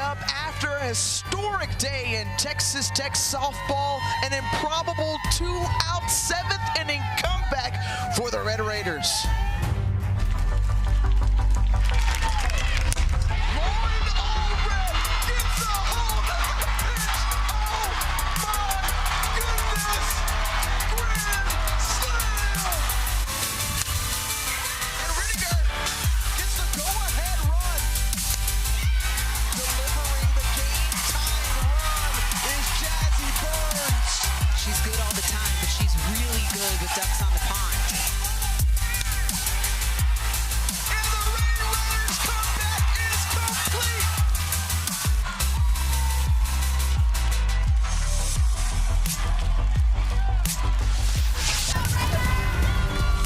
up after a historic day in Texas Tech softball, an improbable 2-out 7th inning comeback for the Red Raiders. With ducks on the pond. And the Raiders comeback is complete.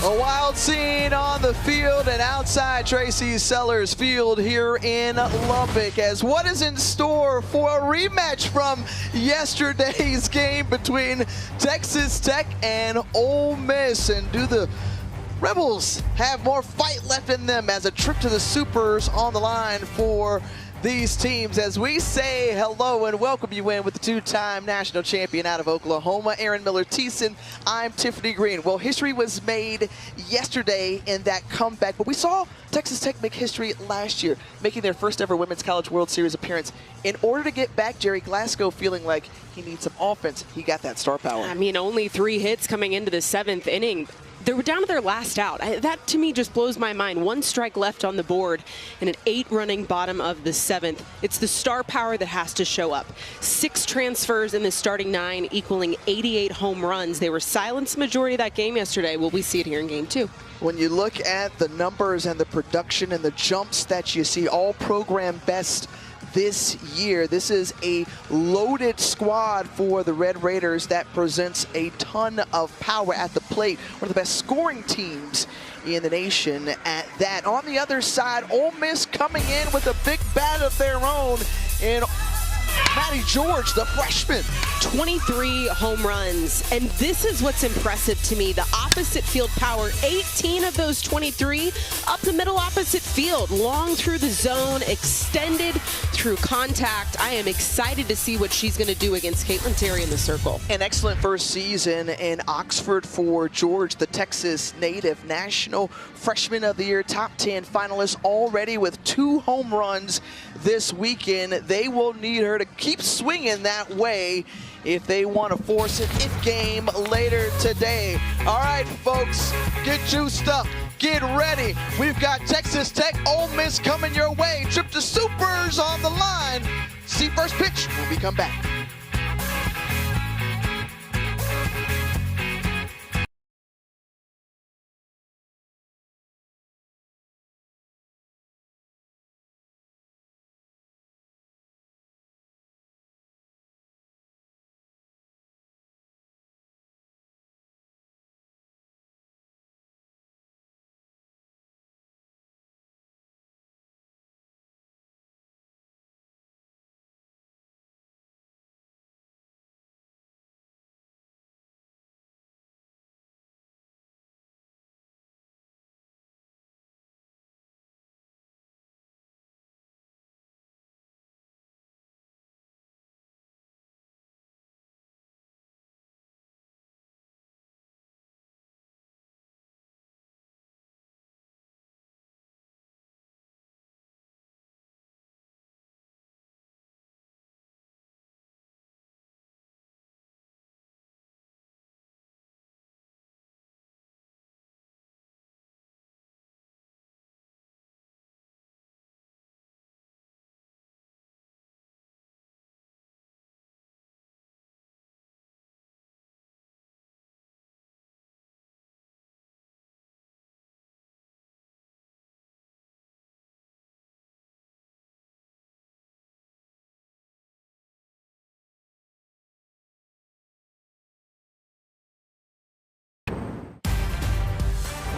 A wild scene on the field and outside Tracy Sellers Field here in Lubbock, as what is in store for a rematch from yesterday's game between Texas Tech and Ole Miss. And do the Rebels have more fight left in them, as a trip to the Supers on the line for these teams? As we say hello and welcome you in with the two-time national champion out of Oklahoma, Aaron Miller-Thiessen. I'm Tiffany Green. Well, history was made yesterday in that comeback, but we saw Texas Tech make history last year, making their first ever Women's College World Series appearance. In order to get back Jerry Glasgow feeling like he needs some offense, he got that star power. I mean, only 3 hits coming into the 7th inning. They were down to their last out. That, to me, just blows my mind. 1 strike left on the board in an 8-running bottom of the 7th. It's the star power that has to show up. 6 transfers in the starting 9, equaling 88 home runs. They were silenced majority of that game yesterday. Will we see it here in Game 2? When you look at the numbers and the production and the jumps that you see, all program best this year, this is a loaded squad for the Red Raiders that presents a ton of power at the plate. One of the best scoring teams in the nation at that. On the other side, Ole Miss coming in with a big bat of their own in Maddie George, the freshman. 23 home runs, and this is what's impressive to me. The opposite field power, 18 of those 23 up the middle opposite field, long through the zone, extended through contact. I am excited to see what she's going to do against Caitlin Terry in the circle. An excellent first season in Oxford for George, the Texas native, National Freshman of the Year, top 10 finalist already with 2 home runs this weekend. They will need her to keep swinging that way if they want to force an it game later today. All right, folks, get juiced up, get ready. We've got Texas Tech, Ole Miss coming your way. Trip to Supers on the line. See first pitch when we come back.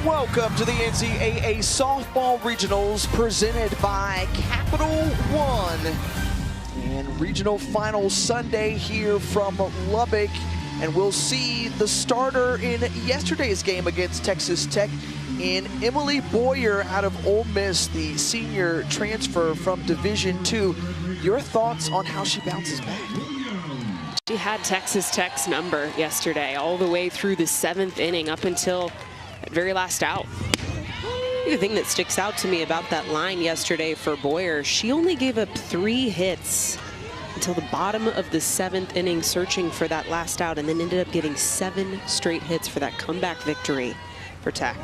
Welcome to the NCAA Softball Regionals presented by Capital One. And regional final Sunday here from Lubbock. And we'll see the starter in yesterday's game against Texas Tech in Emily Boyer out of Ole Miss, the senior transfer from Division II, Your thoughts on how she bounces back? She had Texas Tech's number yesterday, all the way through the 7th inning up until that very last out. The thing that sticks out to me about that line yesterday for Boyer, she only gave up 3 hits until the bottom of the 7th inning, searching for that last out, and then ended up getting 7 straight hits for that comeback victory for Tech.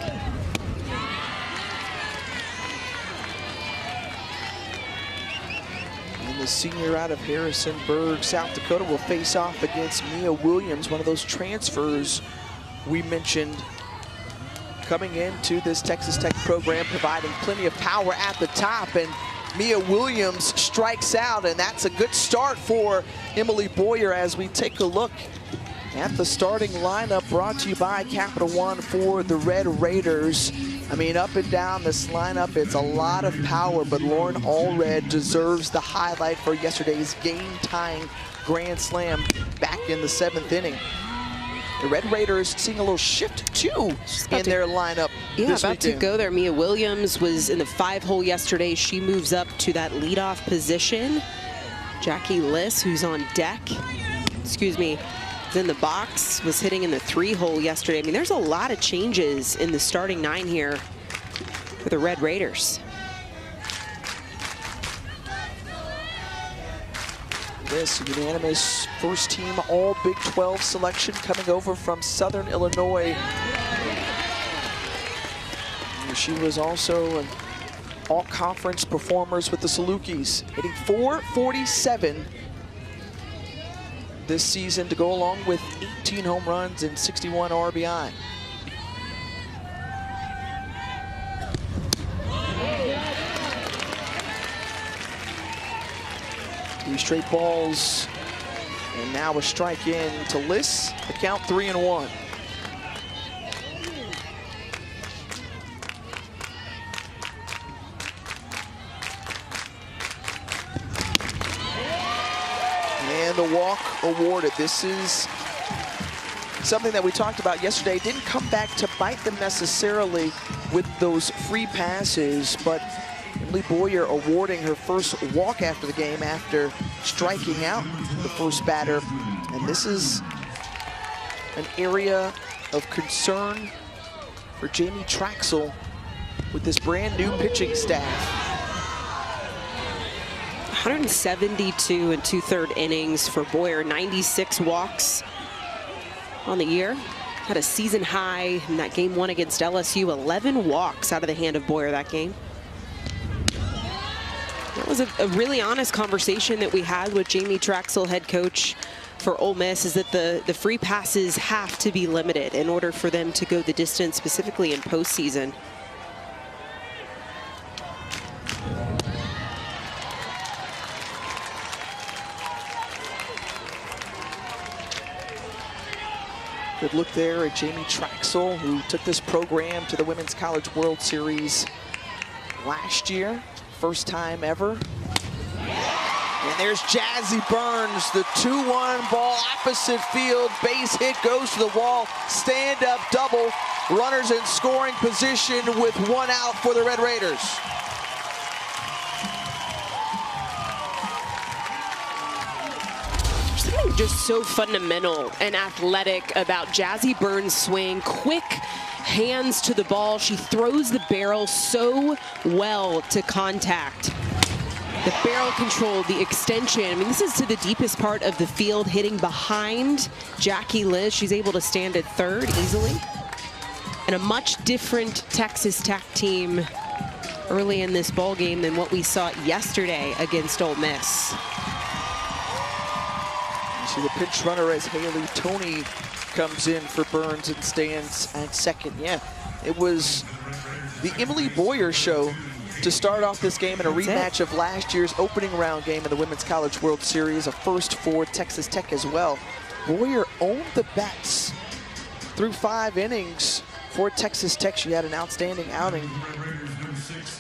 And the senior out of Harrisonburg, South Dakota, will face off against Mia Williams, one of those transfers we mentioned coming into this Texas Tech program, providing plenty of power at the top. And Mia Williams strikes out, and that's a good start for Emily Boyer as we take a look at the starting lineup, brought to you by Capital One for the Red Raiders. I mean, up and down this lineup, it's a lot of power, but Lauren Allred deserves the highlight for yesterday's game-tying grand slam back in the 7th inning. The Red Raiders seeing a little shift too in their lineup. Yeah, about to go there. Mia Williams was in the 5-hole yesterday. She moves up to that leadoff position. Jackie Liss, who's on deck, is in the box, was hitting in the 3-hole yesterday. I mean, there's a lot of changes in the starting 9 here for the Red Raiders. This unanimous first team all Big 12 selection coming over from Southern Illinois. She was also an all-conference performers with the Salukis, hitting .447 this season to go along with 18 home runs and 61 RBI. Three straight balls, and now a strike in to Liss. The count 3-1. And the walk awarded. This is something that we talked about yesterday. Didn't come back to bite them necessarily with those free passes, but Emily Boyer awarding her first walk after the game after striking out the first batter. And this is an area of concern for Jamie Traxel with this brand new pitching staff. 172 and 2/3 innings for Boyer, 96 walks on the year. Had a season high in that game 1 against LSU, 11 walks out of the hand of Boyer that game. That was a really honest conversation that we had with Jamie Traxel, head coach for Ole Miss, is that the free passes have to be limited in order for them to go the distance, specifically in postseason. Good look there at Jamie Traxel, who took this program to the Women's College World Series last year. First time ever. And there's Jazzy Burns, the 2-1 ball opposite field. Base hit goes to the wall. Stand-up double. Runners in scoring position with 1 out for the Red Raiders. Something just so fundamental and athletic about Jazzy Burns' swing. Quick hands to the ball. She throws the barrel so well to contact. The barrel control, the extension. I mean, this is to the deepest part of the field, hitting behind Jackie Liss. She's able to stand at third easily. And a much different Texas Tech team early in this ball game than what we saw yesterday against Ole Miss. You see the pinch runner as Haley Toney comes in for Burns and stands at second. Yeah, it was the Emily Boyer show to start off this game in a rematch of last year's opening round game in the Women's College World Series, a first for Texas Tech as well. Boyer owned the bats through 5 innings for Texas Tech. She had an outstanding outing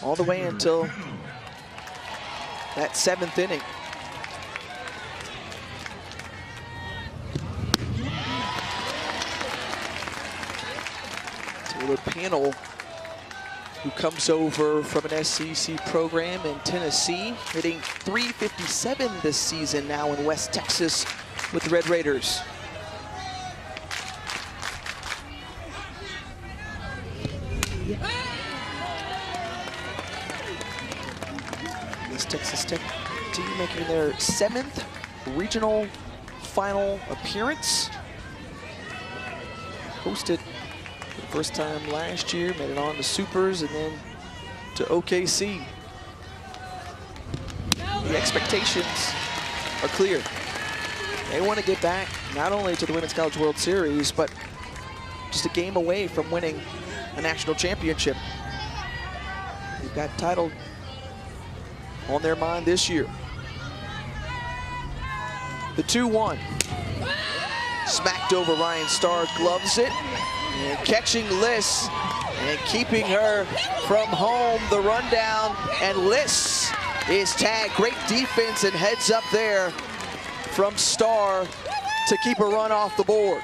all the way until that 7th inning. Taylor Panel who comes over from an SEC program in Tennessee, hitting .357 this season now in West Texas with the Red Raiders. West Texas Tech team making their 7th regional final appearance. Hosted for the first time last year, made it on to Supers and then to OKC. The expectations are clear. They want to get back not only to the Women's College World Series, but just a game away from winning a national championship. They've got title on their mind this year. The 2-1. Smacked over Ryan Starr, gloves it, and catching Liss and keeping her from home. The rundown, and Liss is tagged. Great defense and heads up there from Starr to keep a run off the board.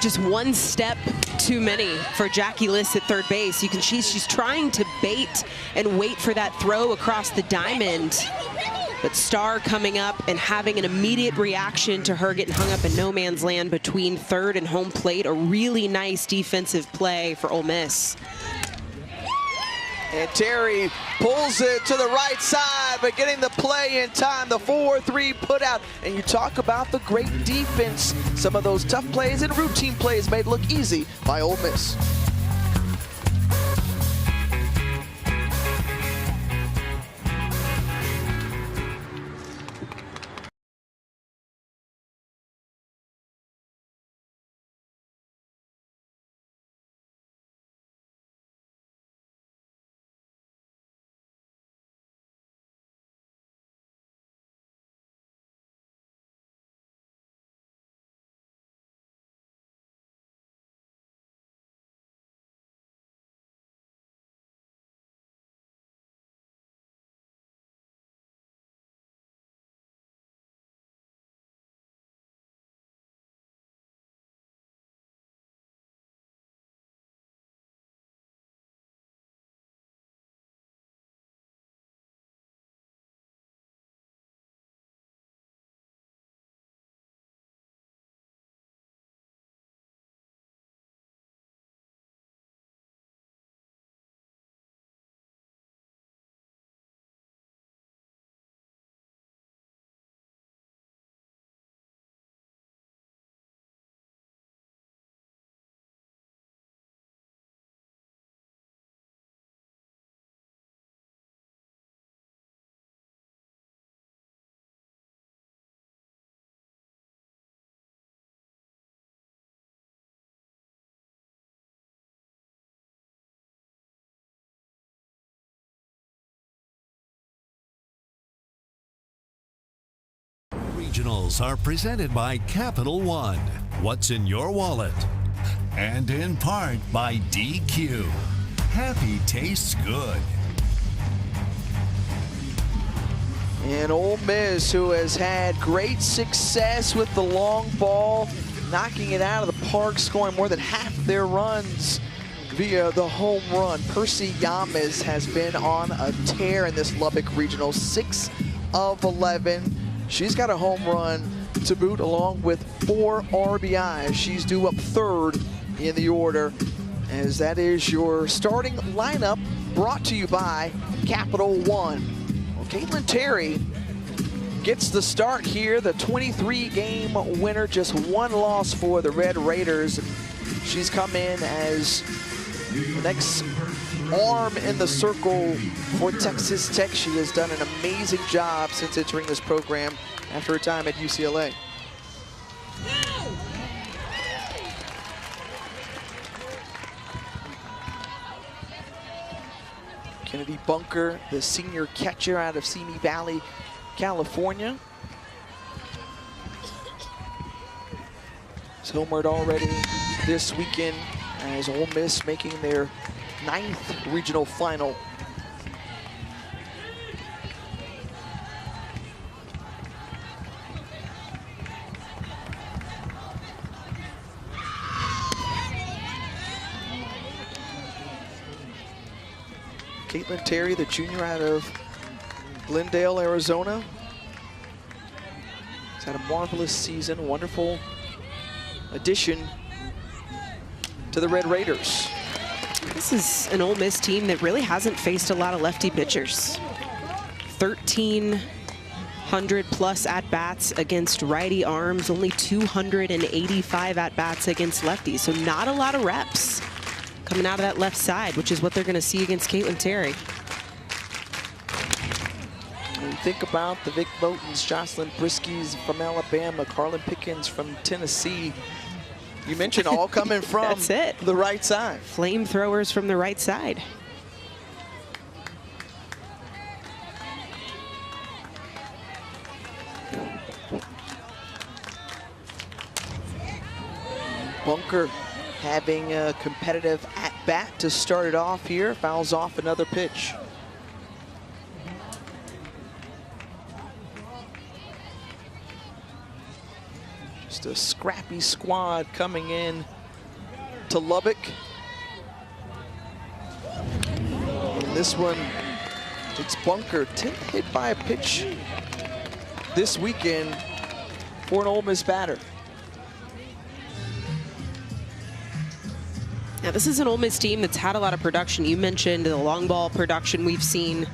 Just one step too many for Jackie Liss at third base. You can see she's trying to bait and wait for that throw across the diamond. But Starr coming up and having an immediate reaction to her getting hung up in no man's land between third and home plate. A really nice defensive play for Ole Miss. And Terry pulls it to the right side, but getting the play in time, the 4-3 put out. And you talk about the great defense. Some of those tough plays and routine plays made look easy by Ole Miss. Regionals are presented by Capital One. What's in your wallet? And in part by DQ. Happy tastes good. And Ole Miss, who has had great success with the long ball, knocking it out of the park, scoring more than half their runs via the home run. Percy Yamas has been on a tear in this Lubbock Regional, 6 of 11. She's got a home run to boot along with 4 RBIs. She's due up third in the order, as that is your starting lineup brought to you by Capital One. Well, Caitlin Terry gets the start here, the 23-game winner, just 1 loss for the Red Raiders. She's come in as the next arm in the circle for Texas Tech. She has done an amazing job since entering this program after her time at UCLA. Kennedy Bunker, the senior catcher out of Simi Valley, California. Is homered already this weekend as Ole Miss making their 9th regional final. Caitlin Terry, the junior out of Glendale, Arizona. She's had a marvelous season, wonderful addition to the Red Raiders. This is an Ole Miss team that really hasn't faced a lot of lefty pitchers. 1,300 plus at-bats against righty arms, only 285 at-bats against lefties. So not a lot of reps coming out of that left side, which is what they're going to see against Caitlin Terry. When you think about the Vic Botens, Jocelyn Briskys from Alabama, Carlin Pickens from Tennessee, you mentioned all coming from That's it. the right side. Flamethrowers from the right side. Bunker having a competitive at-bat to start it off here. Fouls off another pitch. Just a scrappy squad coming in to Lubbock. And this one, it's Bunker, 10th hit by a pitch this weekend for an Ole Miss batter. Now, this is an Ole Miss team that's had a lot of production. You mentioned the long ball production we've seen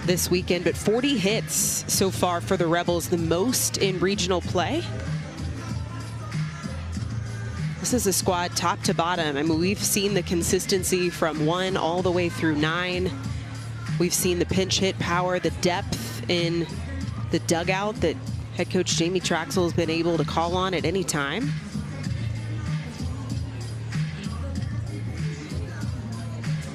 this weekend, but 40 hits so far for the Rebels, the most in regional play. This is a squad top to bottom. I mean, we've seen the consistency from 1 all the way through 9. We've seen the pinch hit power, the depth in the dugout that head coach Jamie Traxel has been able to call on at any time.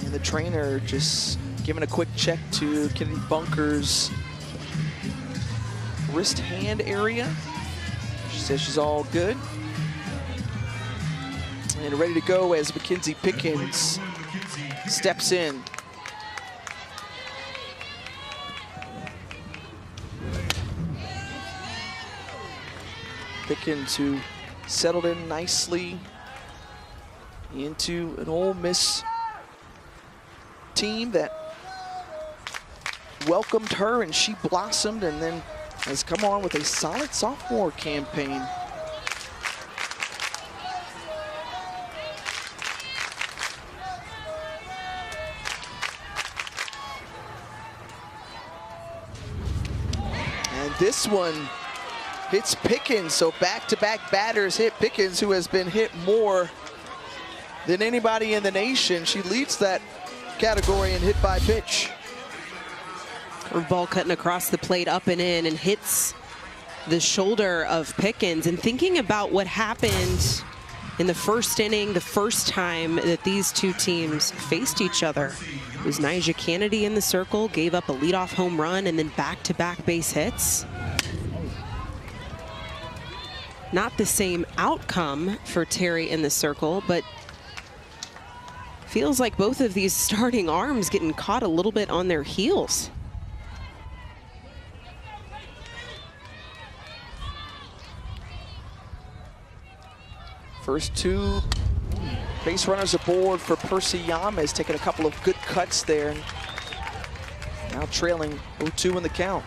And the trainer just giving a quick check to Kennedy Bunker's wrist hand area. She says she's all good. And ready to go as Mackenzie Pickens steps in. Pickens, who settled in nicely into an Ole Miss team that welcomed her, and she blossomed and then has come on with a solid sophomore campaign. And this one hits Pickens, so back-to-back batters hit Pickens, who has been hit more than anybody in the nation. She leads that category in hit by pitch. Ball cutting across the plate, up and in, and hits the shoulder of Pickens. And thinking about what happened in the first inning, the first time that these two teams faced each other, it was Nyjah Kennedy in the circle, gave up a leadoff home run, and then back-to-back base hits. Not the same outcome for Terry in the circle, but feels like both of these starting arms getting caught a little bit on their heels. First two base runners aboard for Percy Yamas, taking a couple of good cuts there. Now trailing 0-2 in the count.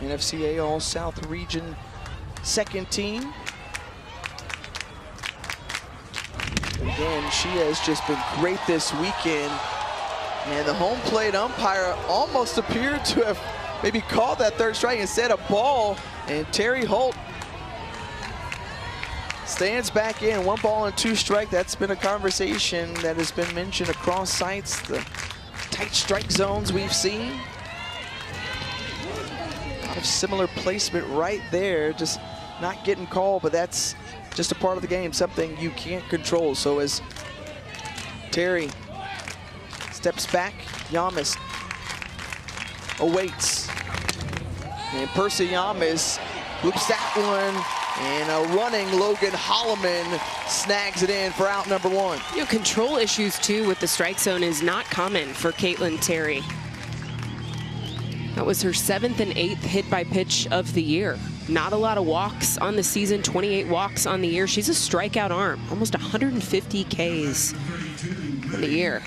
NFCA All-South Region second team. Again, she has just been great this weekend. And the home plate umpire almost appeared to have maybe called that third strike instead of ball. And Terry Holt stands back in, 1 ball and 2 strike. That's been a conversation that has been mentioned across sites. The tight strike zones we've seen. A lot of similar placement right there, just not getting called, but that's just a part of the game, something you can't control. So as Terry steps back, Yamas awaits. And Percy Yamas loops that one, and a running Logan Holloman snags it in for out number 1. You know, control issues too with the strike zone is not common for Caitlin Terry. That was her 7th and 8th hit by pitch of the year. Not a lot of walks on the season, 28 walks on the year. She's a strikeout arm, almost 150 Ks in the year.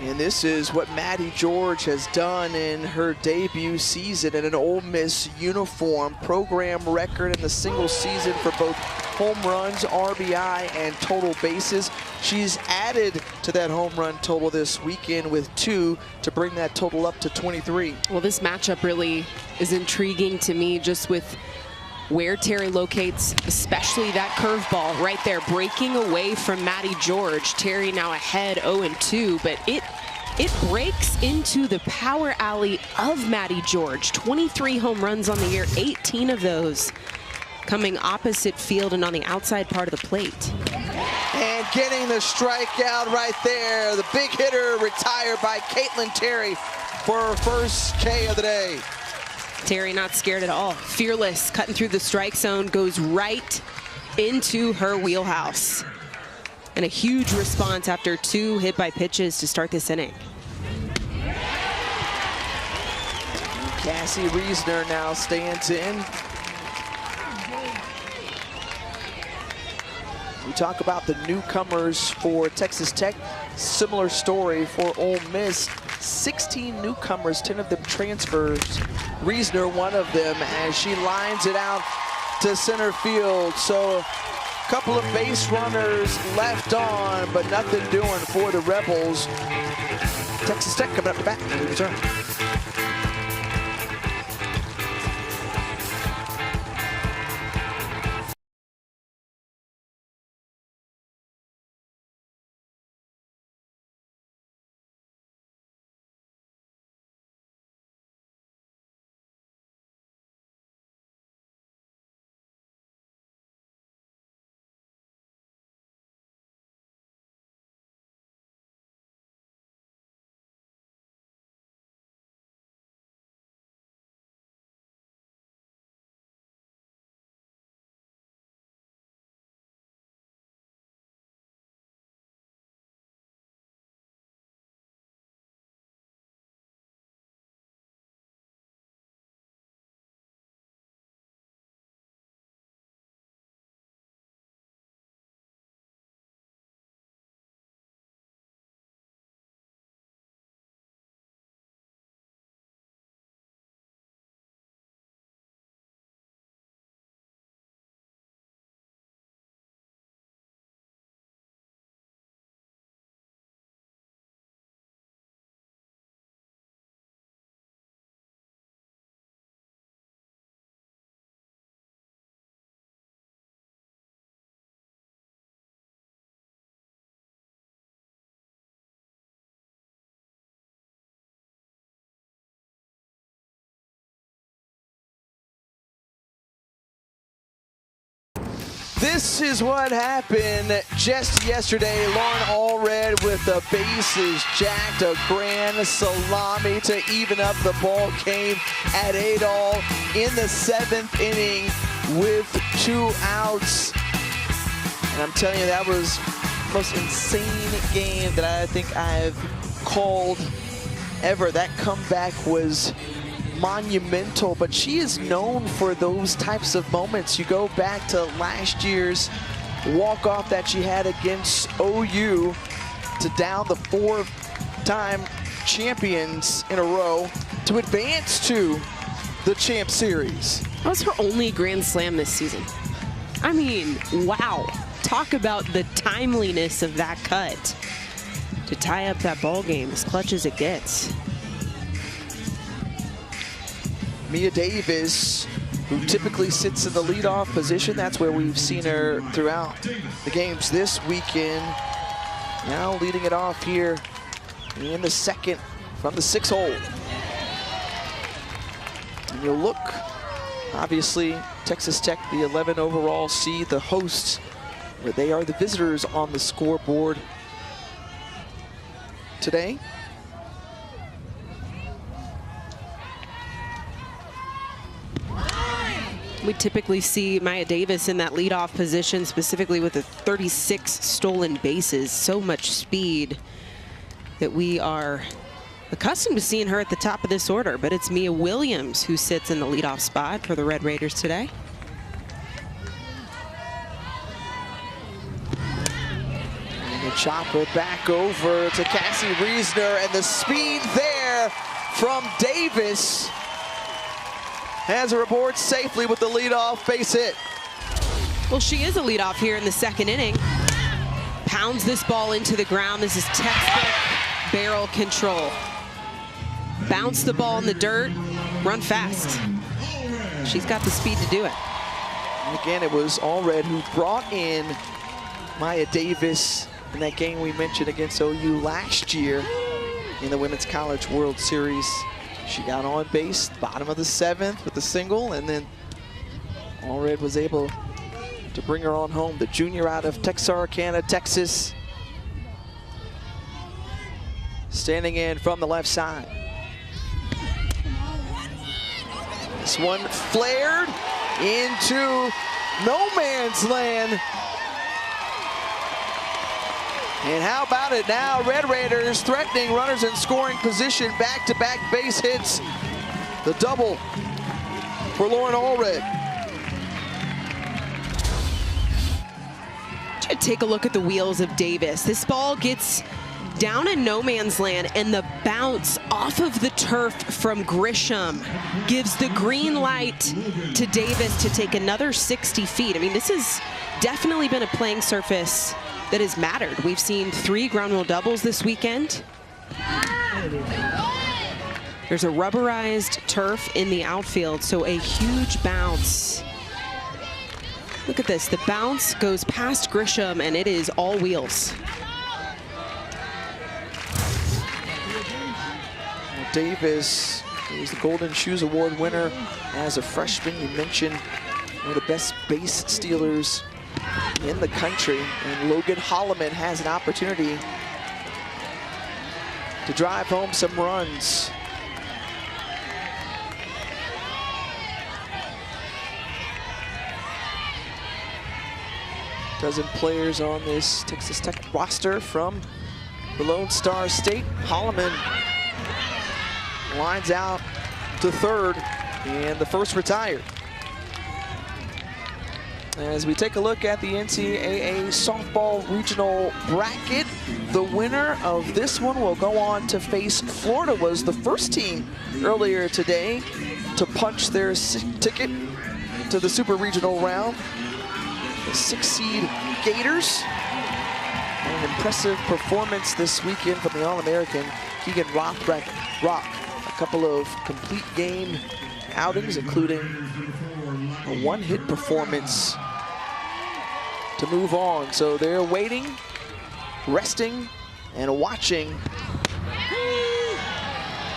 And this is what Maddie George has done in her debut season in an Ole Miss uniform. Program record in the single season for both home runs, RBI, and total bases. She's added to that home run total this weekend with 2 to bring that total up to 23. Well, this matchup really is intriguing to me, just with where Terry locates, especially that curveball right there, breaking away from Maddie George. Terry now ahead 0-2, but it breaks into the power alley of Maddie George. 23 home runs on the year, 18 of those coming opposite field and on the outside part of the plate. And getting the strikeout right there. The big hitter retired by Caitlin Terry for her first K of the day. Terry not scared at all. Fearless, cutting through the strike zone, goes right into her wheelhouse. And a huge response after 2 hit by pitches to start this inning. Cassie Reisner now stands in. We talk about the newcomers for Texas Tech. Similar story for Ole Miss. 16 newcomers, 10 of them transfers. Reisner, one of them, as she lines it out to center field. So a couple of base runners left on, but nothing doing for the Rebels. Texas Tech coming up the bat when we return. This is what happened just yesterday. Lauren Allred with the bases jacked, a grand salami to even up the ball game at 8-all in the 7th inning with 2 outs. And I'm telling you, that was the most insane game that I think I've called ever. That comeback was monumental, but she is known for those types of moments. You go back to last year's walk-off that she had against OU to down the 4-time champions in a row to advance to the Champ Series. That was her only Grand Slam this season. I mean, wow. Talk about the timeliness of that cut to tie up that ball game as clutch as it gets. Mia Davis, who typically sits in the leadoff position, that's where we've seen her throughout the games this weekend. Now leading it off here in the 2nd from the 6th hole. And you'll look, obviously, Texas Tech, the 11 overall seed, the hosts, where they are the visitors on the scoreboard today. We typically see Maya Davis in that leadoff position, specifically with the 36 stolen bases. So much speed that we are accustomed to seeing her at the top of this order, but it's Mia Williams who sits in the leadoff spot for the Red Raiders today. And the Chopper back over to Cassie Reisner, and the speed there from Davis has her aboard safely with the leadoff base hit. Well, she is a leadoff here in the second inning. Pounds this ball into the ground. This is textbook barrel control. Bounce the ball in the dirt, run fast. She's got the speed to do it. And again, it was Allred who brought in Maya Davis in that game we mentioned against OU last year in the Women's College World Series. She got on base, bottom of the 7th with a single, and then Allred was able to bring her on home. The junior out of Texarkana, Texas. Standing in from the left side. This one flared into no man's land. And how about it now? Red Raiders threatening runners in scoring position. Back-to-back base hits. The double for Lauren Allred. Take a look at the wheels of Davis. This ball gets down in no man's land, and the bounce off of the turf from Grisham gives the green light to Davis to take another 60 feet. I mean, this has definitely been a playing surface that has mattered. We've seen 3 ground rule doubles this weekend. There's a rubberized turf in the outfield, so a huge bounce. Look at this, the bounce goes past Grisham, and it is all wheels. Davis is the Golden Shoes Award winner as a freshman. You mentioned one of the best base stealers in the country, and Logan Holloman has an opportunity to drive home some runs. Dozen players on this Texas Tech roster from the Lone Star State. Holloman lines out to third, and the first retired. As we take a look at the NCAA softball regional bracket, the winner of this one will go on to face Florida. Was the first team earlier today to punch their ticket to the super regional round. The 6-seed Gators. An impressive performance this weekend from the All-American Keegan Rock. A couple of complete game outings, including a one-hit performance to move on. So they're waiting, resting, and watching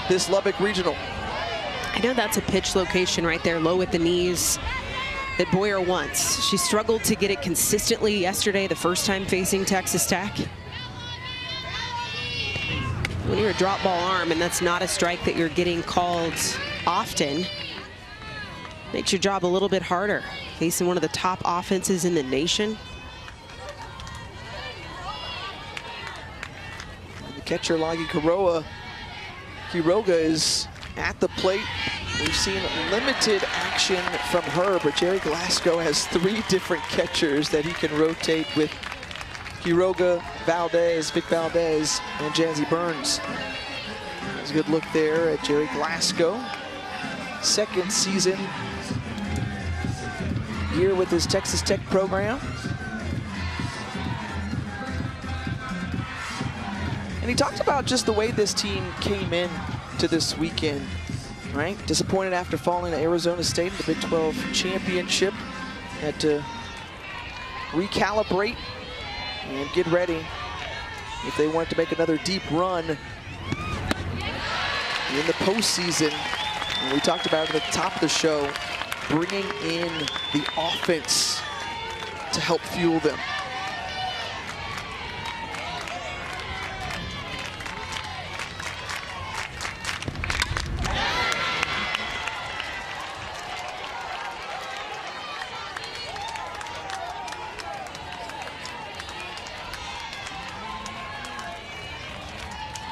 this Lubbock Regional. I know that's a pitch location right there, low at the knees, that Boyer wants. She struggled to get it consistently yesterday, the first time facing Texas Tech. When you're a drop ball arm and that's not a strike that you're getting called often, makes your job a little bit harder. Facing one of the top offenses in the nation. And the catcher, Lagi Quiroga, is at the plate. We've seen limited action from her, but Jerry Glasgow has 3 different catchers that he can rotate with Quiroga, Valdez, Vic Valdez, and Jazzy Burns. There's a good look there at Jerry Glasgow. Second season here with his Texas Tech program. And he talked about just the way this team came in to this weekend. Right? Disappointed after falling to Arizona State in the Big 12 championship. Had to recalibrate and get ready if they wanted to make another deep run in the postseason. And we talked about it at the top of the show, bringing in the offense to help fuel them.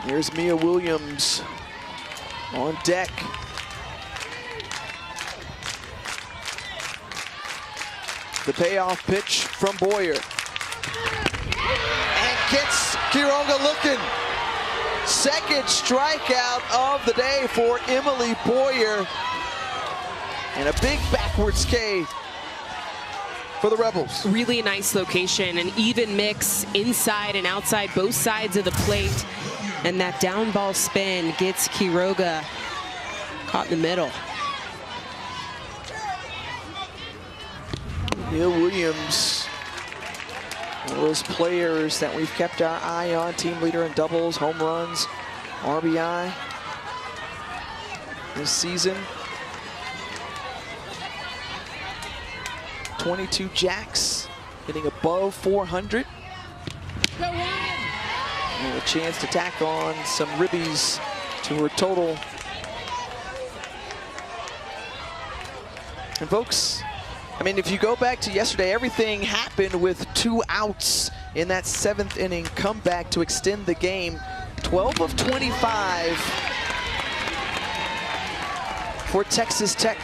There's Mia Williams on deck. The payoff pitch from Boyer. And gets Quiroga looking. Second strikeout of the day for Emily Boyer. And a big backwards K for the Rebels. Really nice location, an even mix inside and outside, both sides of the plate. And that down ball spin gets Quiroga caught in the middle. Neil Williams, one of those players that we've kept our eye on, team leader in doubles, home runs, RBI this season. 22 jacks, hitting above 400. And a chance to tack on some ribbies to her total. And folks, I mean, if you go back to yesterday, everything happened with 2 outs in that 7th inning comeback to extend the game. 12 of 25 for Texas Tech.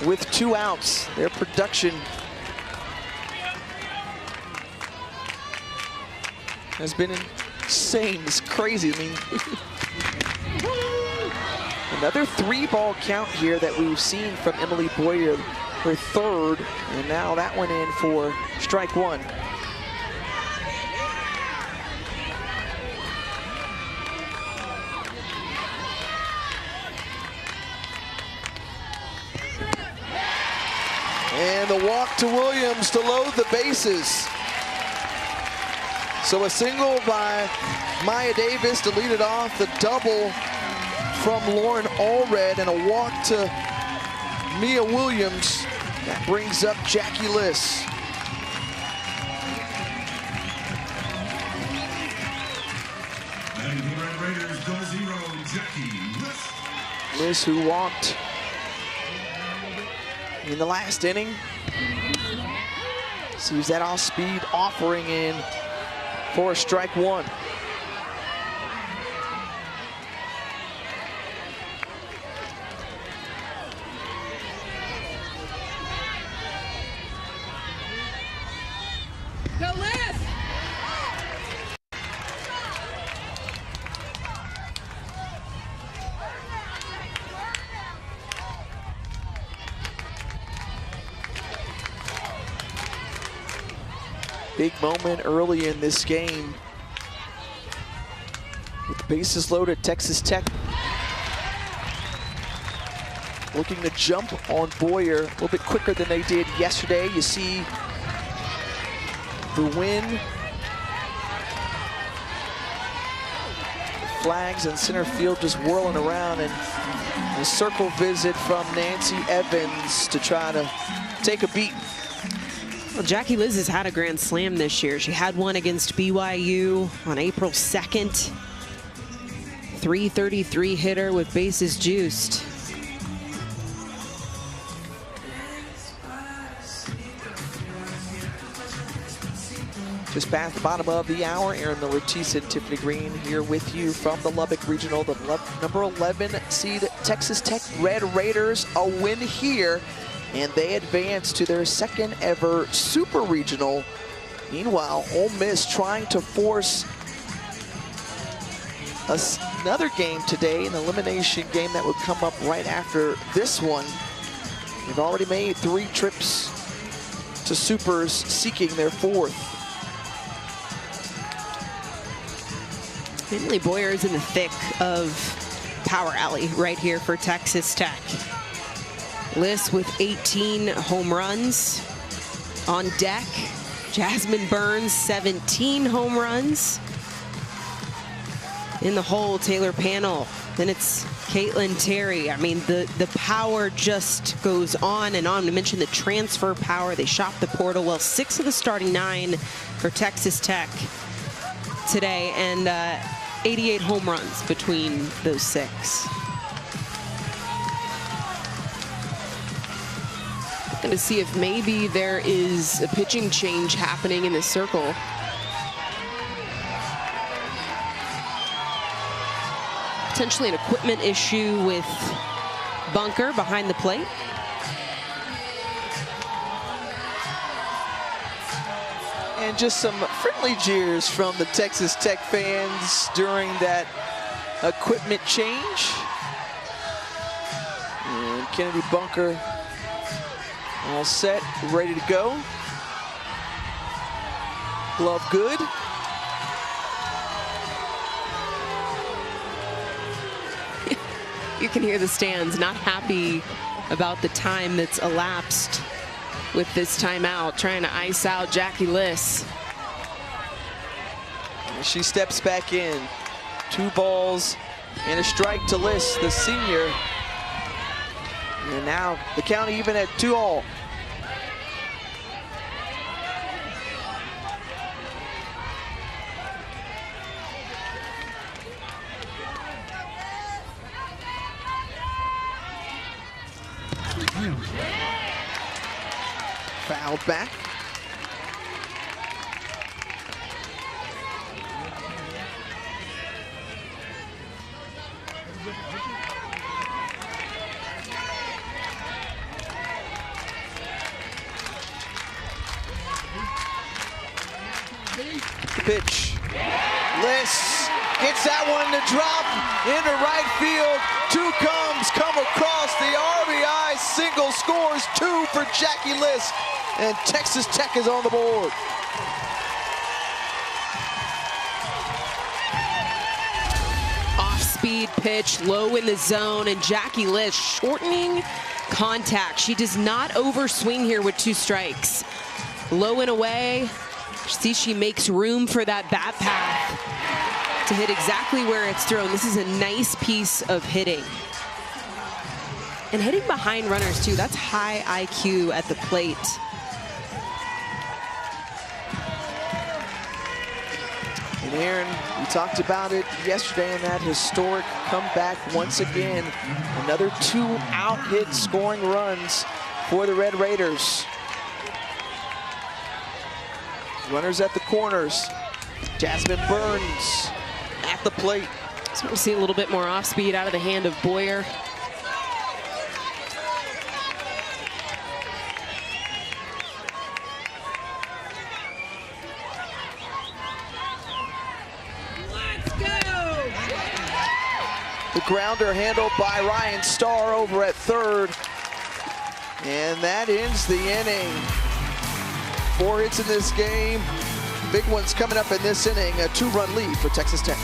With 2 outs, their production has been insane. It's crazy. I mean, another 3-ball count here that we've seen from Emily Boyer, her 3rd, and now that one in for strike 1. And the walk to Williams to load the bases. So a single by Maya Davis to lead it off, the double from Lauren Allred, and a walk to Mia Williams. That brings up Jackie Liss. Liss, who walked in the last inning, sees that off-speed offering in for strike 1. Big moment early in this game. With the bases loaded, Texas Tech looking to jump on Boyer a little bit quicker than they did yesterday. You see the win. Flags in center field just whirling around, and a circle visit from Nancy Evans to try to take a beat. Well, Jackie Liss has had a grand slam this year. She had one against BYU on April 2nd. 333 hitter with bases juiced. Just past the bottom of the hour, Aaron Miller, Tisa, and Tiffany Green here with you from the Lubbock Regional. The number 11 seed Texas Tech Red Raiders, a win here, and they advance to their 2nd ever Super Regional. Meanwhile, Ole Miss trying to force another game today, an elimination game that would come up right after this one. They've already made 3 trips to Supers, seeking their 4th. Emily Boyer is in the thick of Power Alley right here for Texas Tech. Liss with 18 home runs on deck. Jasmine Burns, 17 home runs. In the hole, Taylor Panel. Then it's Caitlin Terry. I mean, the power just goes on and on. To mention the transfer power. They shop the portal. Well, 6 of the starting 9 for Texas Tech today, and 88 home runs between those 6. Going to see if maybe there is a pitching change happening in the circle. Potentially an equipment issue with Bunker behind the plate. And just some friendly jeers from the Texas Tech fans during that equipment change. And Kennedy Bunker all set, ready to go. Glove good. You can hear the stands not happy about the time that's elapsed with this timeout, trying to ice out Jackie Liss. She steps back in. 2 balls and a strike to Liss, the senior. And now the count even at 2-all. Fouled back. Pitch. Liss gets that one to drop into right field. 2 come across. The RBI single scores 2 for Jackie Liss. And Texas Tech is on the board. Off-speed pitch, low in the zone, and Jackie Liss shortening contact. She does not overswing here with 2 strikes. Low and away. See, she makes room for that bat path to hit exactly where it's thrown. This is a nice piece of hitting. And hitting behind runners, too. That's high IQ at the plate. And Aaron, we talked about it yesterday in that historic comeback once again. Another 2 out-hit scoring runs for the Red Raiders. Runners at the corners. Jasmine Burns at the plate. So we'll see a little bit more off-speed out of the hand of Boyer. The grounder handled by Ryan Starr over at third. And that ends the inning. 4 hits in this game. Big ones coming up in this inning. A 2-run lead for Texas Tech.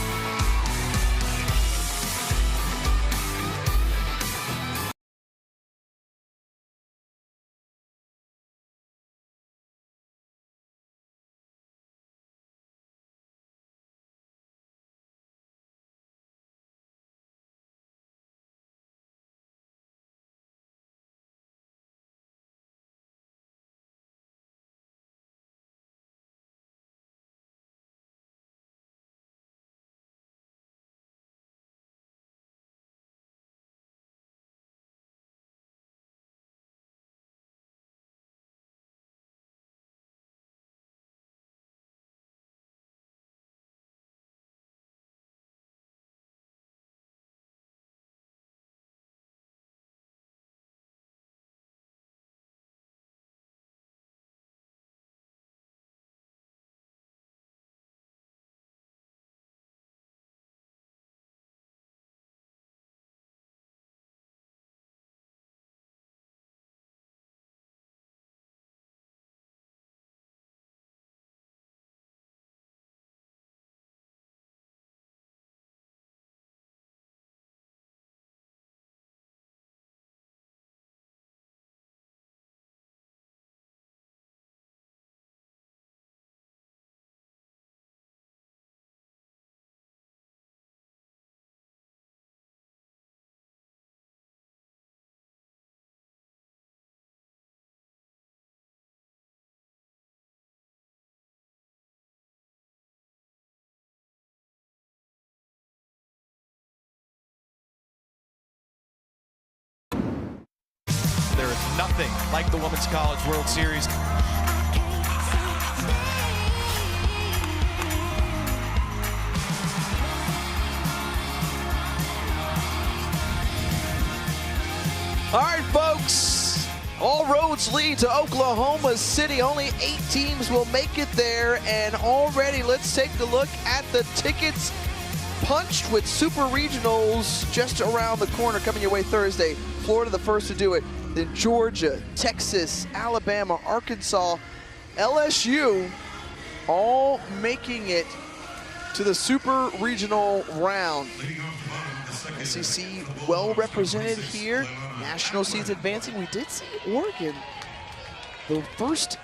There is nothing like the Women's College World Series. All right, folks, All roads lead to Oklahoma City. Only 8 teams will make it there. And already, let's take a look at the tickets punched with Super Regionals just around the corner coming your way Thursday. Florida the first to do it. Then Georgia, Texas, Alabama, Arkansas, LSU, all making it to the Super Regional round. SEC well represented here. National seeds advancing. We did see Oregon, the first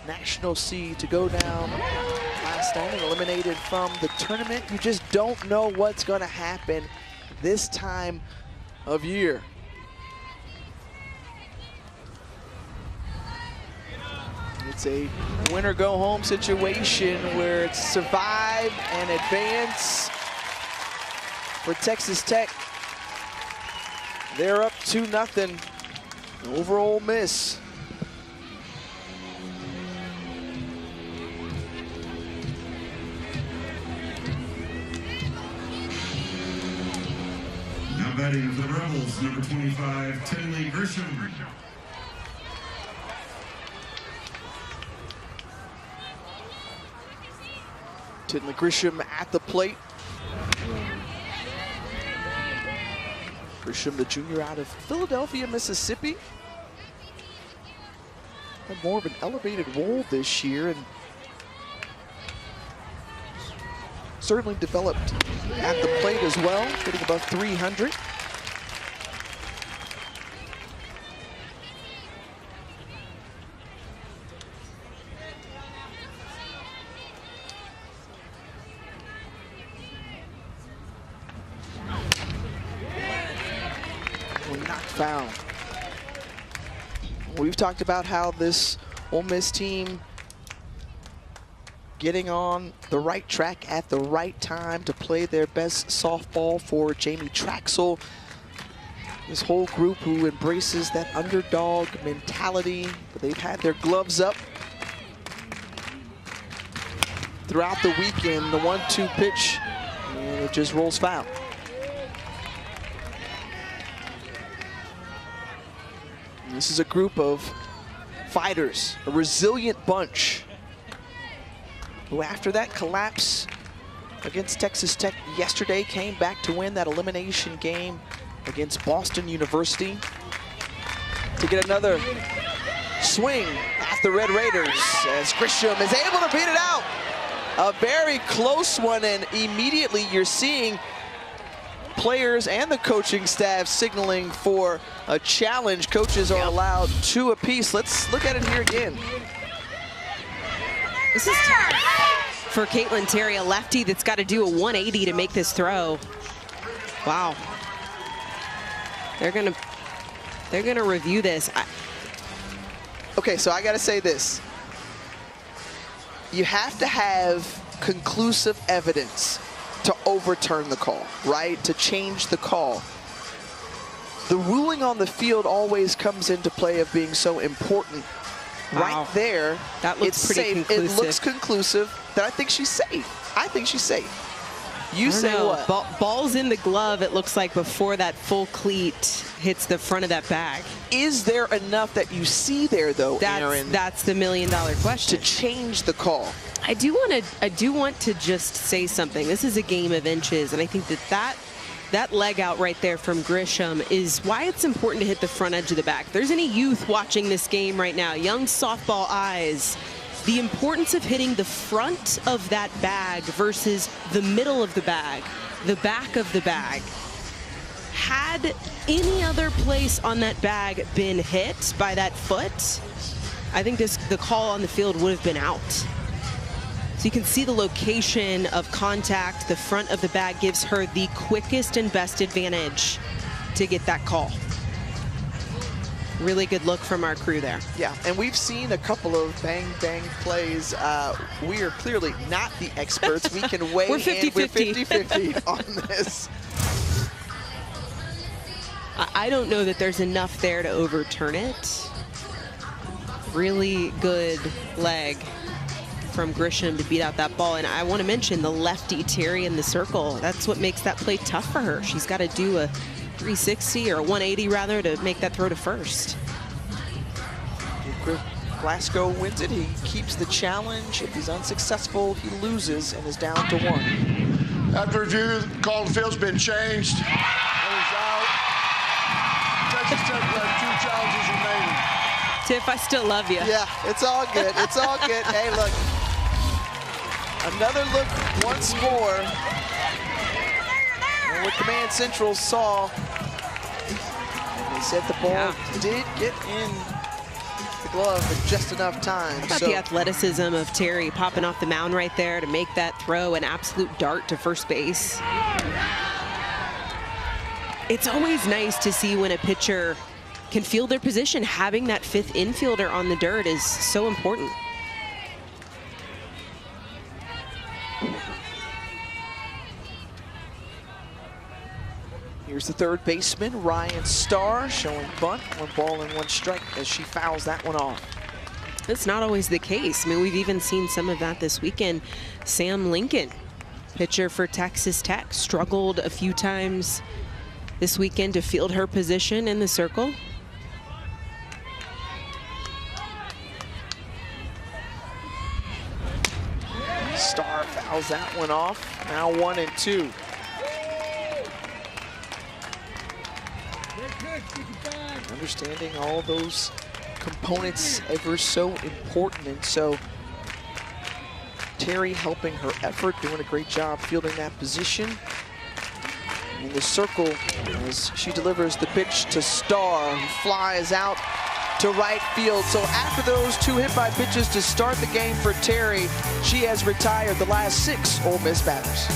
national seed to go down last night and eliminated from the tournament. You just don't know what's going to happen this time of year. It's a win-or-go-home situation where it's survive and advance for Texas Tech. They're up 2-0 over Ole Miss. Now batting for the Rebels, number 25, Tinley Grisham. Tinley Grisham at the plate. Grisham, the junior out of Philadelphia, Mississippi. Had more of an elevated role this year and certainly developed at the plate as well, hitting above 300. Foul. We've talked about how this Ole Miss team getting on the right track at the right time to play their best softball for Jamie Traxel. This whole group who embraces that underdog mentality, but they've had their gloves up throughout the weekend. The 1-2 pitch, and it just rolls foul. This is a group of fighters, a resilient bunch, who after that collapse against Texas Tech yesterday came back to win that elimination game against Boston University to get another swing at the Red Raiders as Grisham is able to beat it out. A very close one, and immediately you're seeing players and the coaching staff signaling for a challenge. Coaches are allowed 2 apiece. Let's look at it here again. This is tough for Caitlin Terry, a lefty that's got to do a 180 to make this throw. Wow. They're gonna review this. Okay, so I gotta say this. You have to have conclusive evidence to overturn the call, right? To change the call. The ruling on the field always comes into play of being so important. Wow. Right there, that looks pretty safe. conclusive. It looks conclusive that I think she's safe. I think she's safe. You say what? Ball's in the glove, it looks like, before that full cleat hits the front of that bag. Is there enough that you see there, though, Aaron? That's the million-dollar question. To change the call. I do want to just say something. This is a game of inches, and I think that leg out right there from Grisham is why it's important to hit the front edge of the bag. If there's any youth watching this game right now, young softball eyes, the importance of hitting the front of that bag versus the middle of the bag, the back of the bag. Had any other place on that bag been hit by that foot, I think the call on the field would have been out. So you can see the location of contact. The front of the bag gives her the quickest and best advantage to get that call. Really good look from our crew there. Yeah, and we've seen a couple of bang-bang plays. We are clearly not the experts. We can weigh We're 50-50. We're 50-50 on this. I don't know that there's enough there to overturn it. Really good leg from Grisham to beat out that ball. And I want to mention the lefty Terry in the circle. That's what makes that play tough for her. She's got to do a 360 or a 180 rather to make that throw to first. Glasgow wins it. He keeps the challenge. If he's unsuccessful, he loses and is down to 1. After review, the call to field's been changed. And he's out. Texas Tech has 2 challenges remaining. Tiff, I still love you. Yeah, it's all good. It's all good. Hey, look. Another look once more. And what Command Central saw, they said the ball did get in the glove at just enough time. How about the athleticism of Terry popping off the mound right there to make that throw an absolute dart to first base. It's always nice to see when a pitcher can field their position. Having that 5th infielder on the dirt is so important. Here's the 3rd baseman, Ryan Starr, showing bunt, 1 ball and 1 strike as she fouls that one off. That's not always the case. I mean, we've even seen some of that this weekend. Sam Lincoln, pitcher for Texas Tech, struggled a few times this weekend to field her position in the circle. Starr fouls that one off. Now 1 and 2. Understanding all those components ever so important, and so Terry helping her effort, doing a great job fielding that position. In the circle as she delivers the pitch to Starr, who flies out to right field. So after those 2 hit-by pitches to start the game for Terry, she has retired the last 6 Ole Miss batters.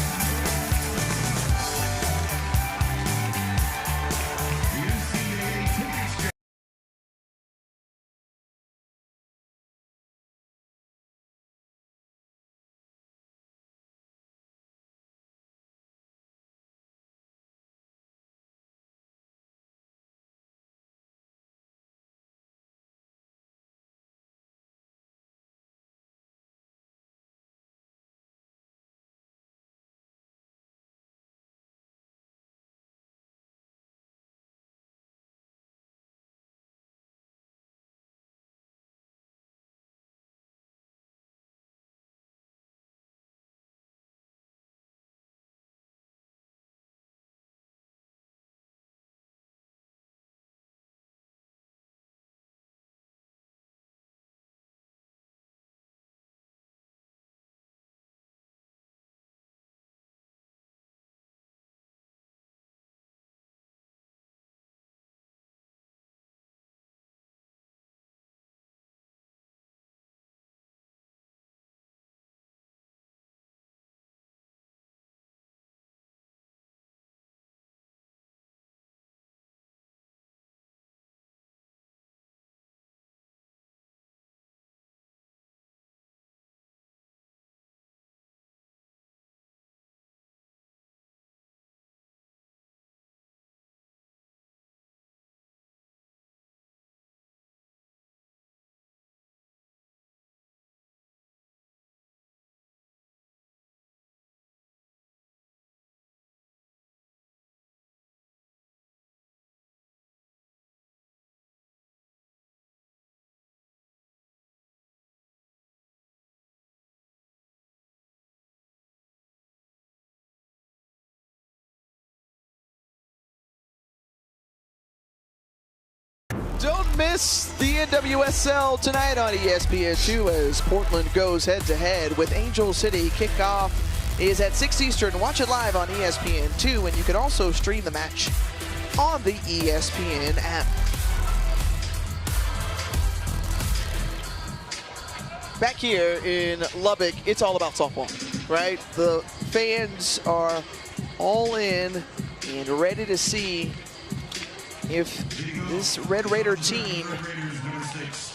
Don't miss the NWSL tonight on ESPN2 as Portland goes head-to-head with Angel City. Kickoff is at 6 Eastern. Watch it live on ESPN2, and you can also stream the match on the ESPN app. Back here in Lubbock, it's all about softball, right? The fans are all in and ready to see if this Red Raider team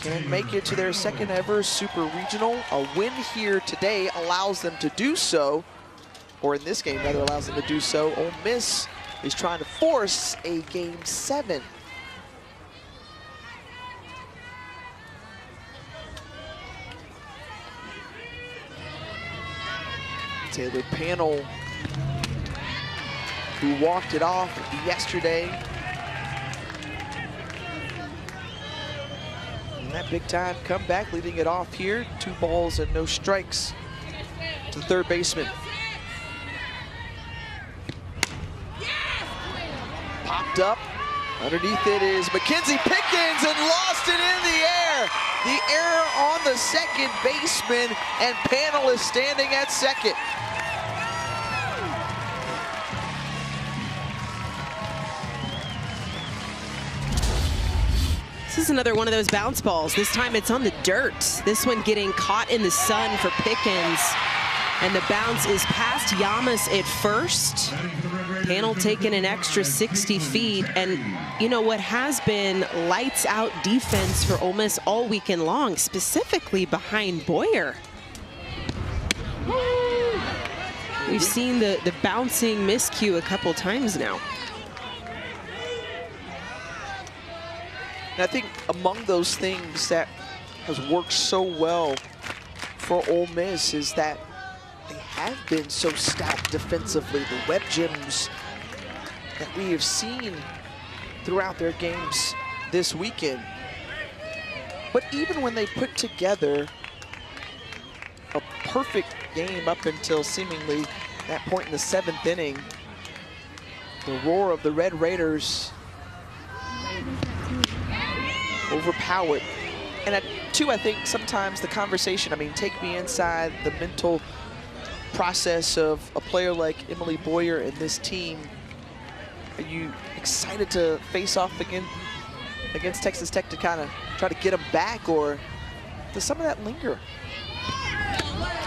can make it to their 2nd ever Super Regional. A win here today allows them to do so, or in this game rather allows them to do so. Ole Miss is trying to force a Game 7. Taylor Panel, who walked it off yesterday, And that big time comeback, leading it off here. 2 balls and no strikes to the third baseman. Popped up. Underneath it is Mackenzie Pickens and lost it in the air. The error on the second baseman, and Panel is standing at second. This is another one of those bounce balls. This time it's on the dirt. This one getting caught in the sun for Pickens. And the bounce is past Yamas at first. Panel taking an extra 60 feet. And you know what has been lights out defense for Ole Miss all weekend long, specifically behind Boyer. We've seen the bouncing miscue a couple times now. And I think among those things that has worked so well for Ole Miss is that they have been so stout defensively. The web gems that we have seen throughout their games this weekend. But even when they put together a perfect game up until seemingly that point in the 7th inning, the roar of the Red Raiders overpowered. And I think sometimes the conversation, I mean, take me inside the mental process of a player like Emily Boyer and this team. Are you excited to face off against Texas Tech to kind of try to get them back, or does some of that linger?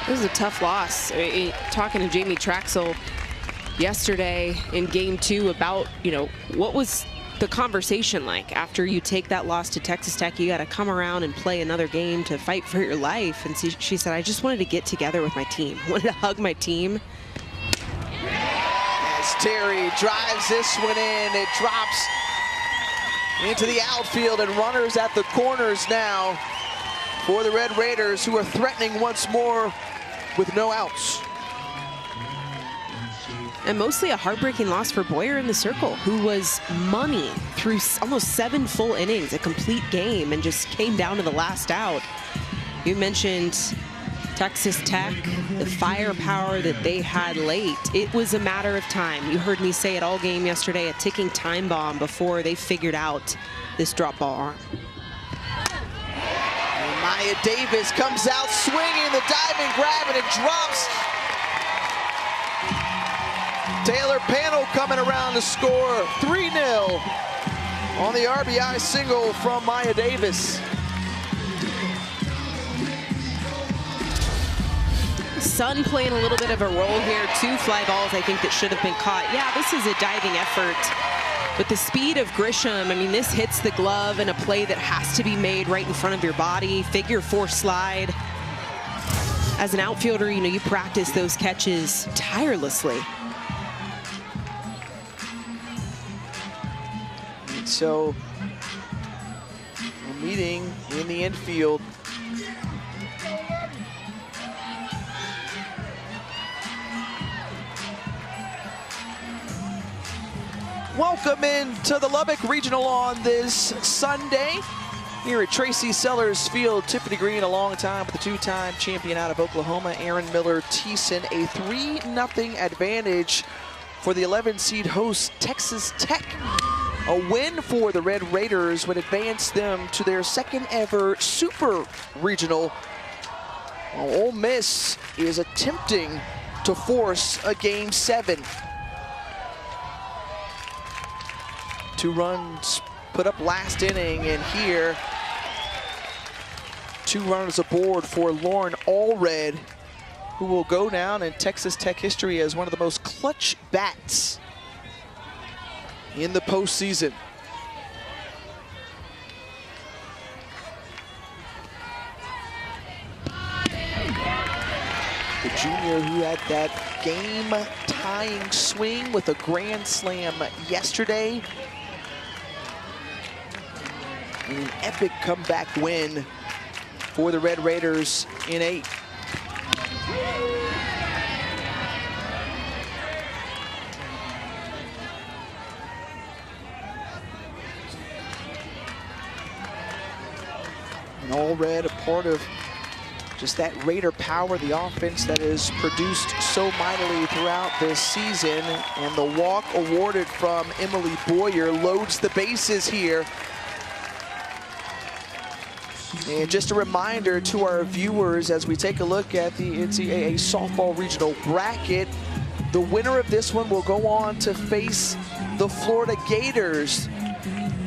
It was a tough loss. Talking to Jamie Traxel yesterday in game 2 about, you know, what was the conversation like after you take that loss to Texas Tech? You got to come around and play another game to fight for your life. And she said, I just wanted to get together with my team. I wanted to hug my team. As Terry drives this one in, it drops into the outfield, and runners at the corners now for the Red Raiders, who are threatening once more with no outs. And mostly a heartbreaking loss for Boyer in the circle, who was money through almost 7 full innings, a complete game, and just came down to the last out. You mentioned Texas Tech, the firepower that they had late. It was a matter of time. You heard me say it all game yesterday, a ticking time bomb before they figured out this drop ball arm. And Maya Davis comes out swinging, the dive and grab, and it drops. Taylor Panel coming around to score 3-0 on the RBI single from Maya Davis. Sun playing a little bit of a role here. 2 fly balls, I think, that should have been caught. Yeah, this is a diving effort. But the speed of Grisham, I mean, this hits the glove in a play that has to be made right in front of your body. Figure 4 slide. As an outfielder, you know, you practice those catches tirelessly. So, we're meeting in the infield. Welcome into the Lubbock Regional on this Sunday here at Tracy Sellers Field. Tiffany Green, a long time with the 2-time champion out of Oklahoma, Aaron Miller Thiessen. A 3-0 advantage for the 11-seed host Texas Tech. A win for the Red Raiders would advance them to their 2nd ever Super Regional. While Ole Miss is attempting to force a Game 7. 2 runs put up last inning, and here 2 runners aboard for Lauren Allred, who will go down in Texas Tech history as one of the most clutch bats in the postseason. The junior who had that game-tying swing with a grand slam yesterday. And an epic comeback win for the Red Raiders in 8. And all red, a part of just that Raider power, the offense that is produced so mightily throughout this season. And the walk awarded from Emily Boyer loads the bases here. And just a reminder to our viewers as we take a look at the NCAA softball regional bracket, the winner of this one will go on to face the Florida Gators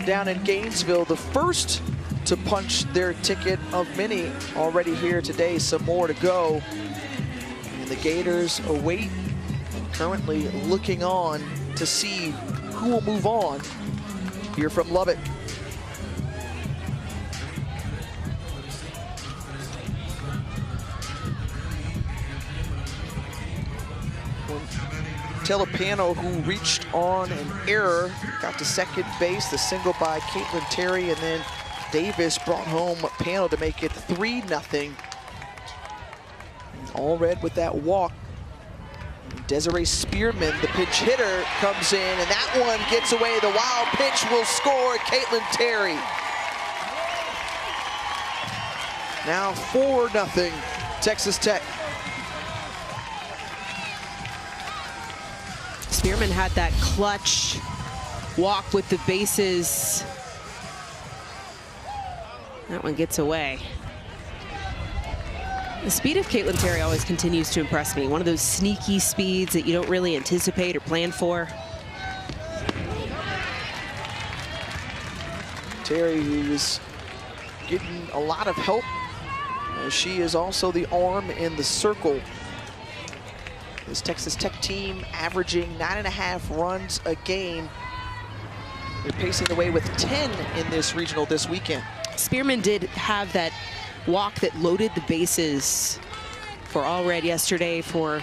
down in Gainesville, the first to punch their ticket of many already here today. Some more to go. And the Gators await, currently looking on to see who will move on here from Lubbock. Telopano, who reached on an error, got to second base, the single by Caitlin Terry, and then Davis brought home Pano to make it 3-0. All red with that walk. Desiree Spearman, the pinch hitter, comes in, and that one gets away. The wild pitch will score Caitlin Terry. Now 4-0, Texas Tech. Spearman had that clutch walk with the bases. That one gets away. The speed of Caitlin Terry always continues to impress me. One of those sneaky speeds that you don't really anticipate or plan for. Terry, who is getting a lot of help. She is also the arm in the circle. This Texas Tech team averaging 9.5 runs a game. They're pacing the way with 10 in this regional this weekend. Spearman did have that walk that loaded the bases for All Red yesterday for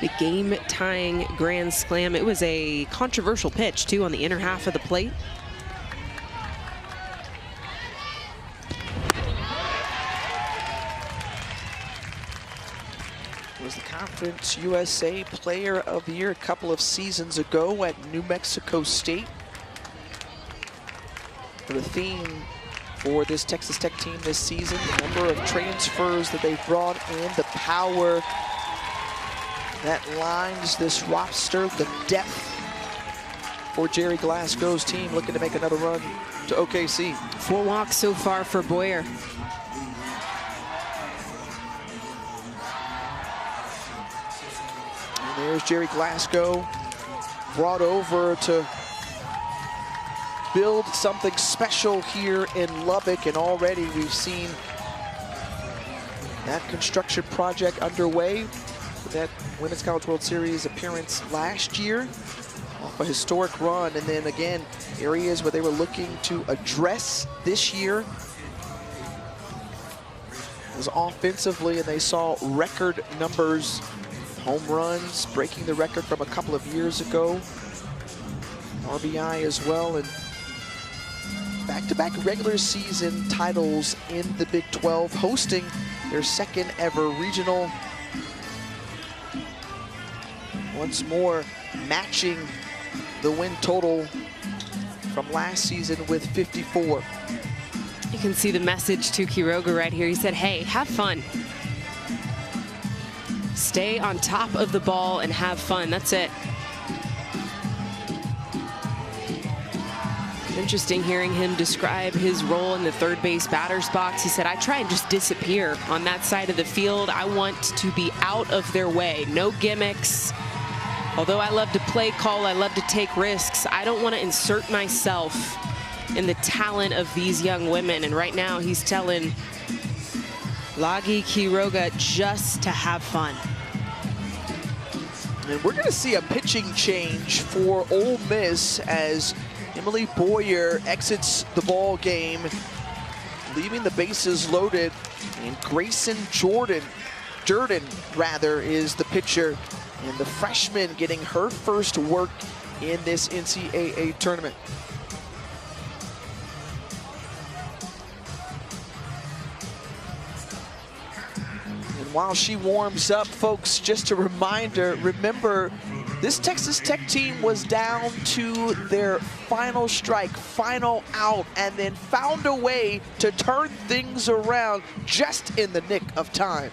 the game-tying grand slam. It was a controversial pitch, too, on the inner half of the plate. Was the Conference USA Player of the Year a couple of seasons ago at New Mexico State. The theme for this Texas Tech team this season, the number of transfers that they've brought in, the power that lines this roster, the depth for Jerry Glasgow's team looking to make another run to OKC. 4 walks so far for Boyer. There's Jerry Glasgow, brought over to build something special here in Lubbock, and already we've seen that construction project underway with that Women's College World Series appearance last year, off a historic run, and then again, areas where they were looking to address this year was offensively, and they saw record numbers. Home runs, breaking the record from a couple of years ago. RBI as well, and back-to-back regular season titles in the Big 12, hosting their second ever regional. Once more, matching the win total from last season with 54. You can see the message to Quiroga right here. He said, hey, have fun. Stay on top of the ball and have fun. That's it. Interesting hearing him describe his role in the third base batter's box. He said, I try and just disappear on that side of the field. I want to be out of their way. No gimmicks. Although I love to play call, I love to take risks. I don't want to insert myself in the talent of these young women. And right now he's telling Lagi Quiroga just to have fun. And we're going to see a pitching change for Ole Miss as Emily Boyer exits the ball game, leaving the bases loaded. And Grayson Durden is the pitcher, and the freshman getting her first work in this NCAA tournament. While she warms up, folks, just a reminder, remember This Texas Tech team was down to their final strike, final out, and then found a way to turn things around just in the nick of time.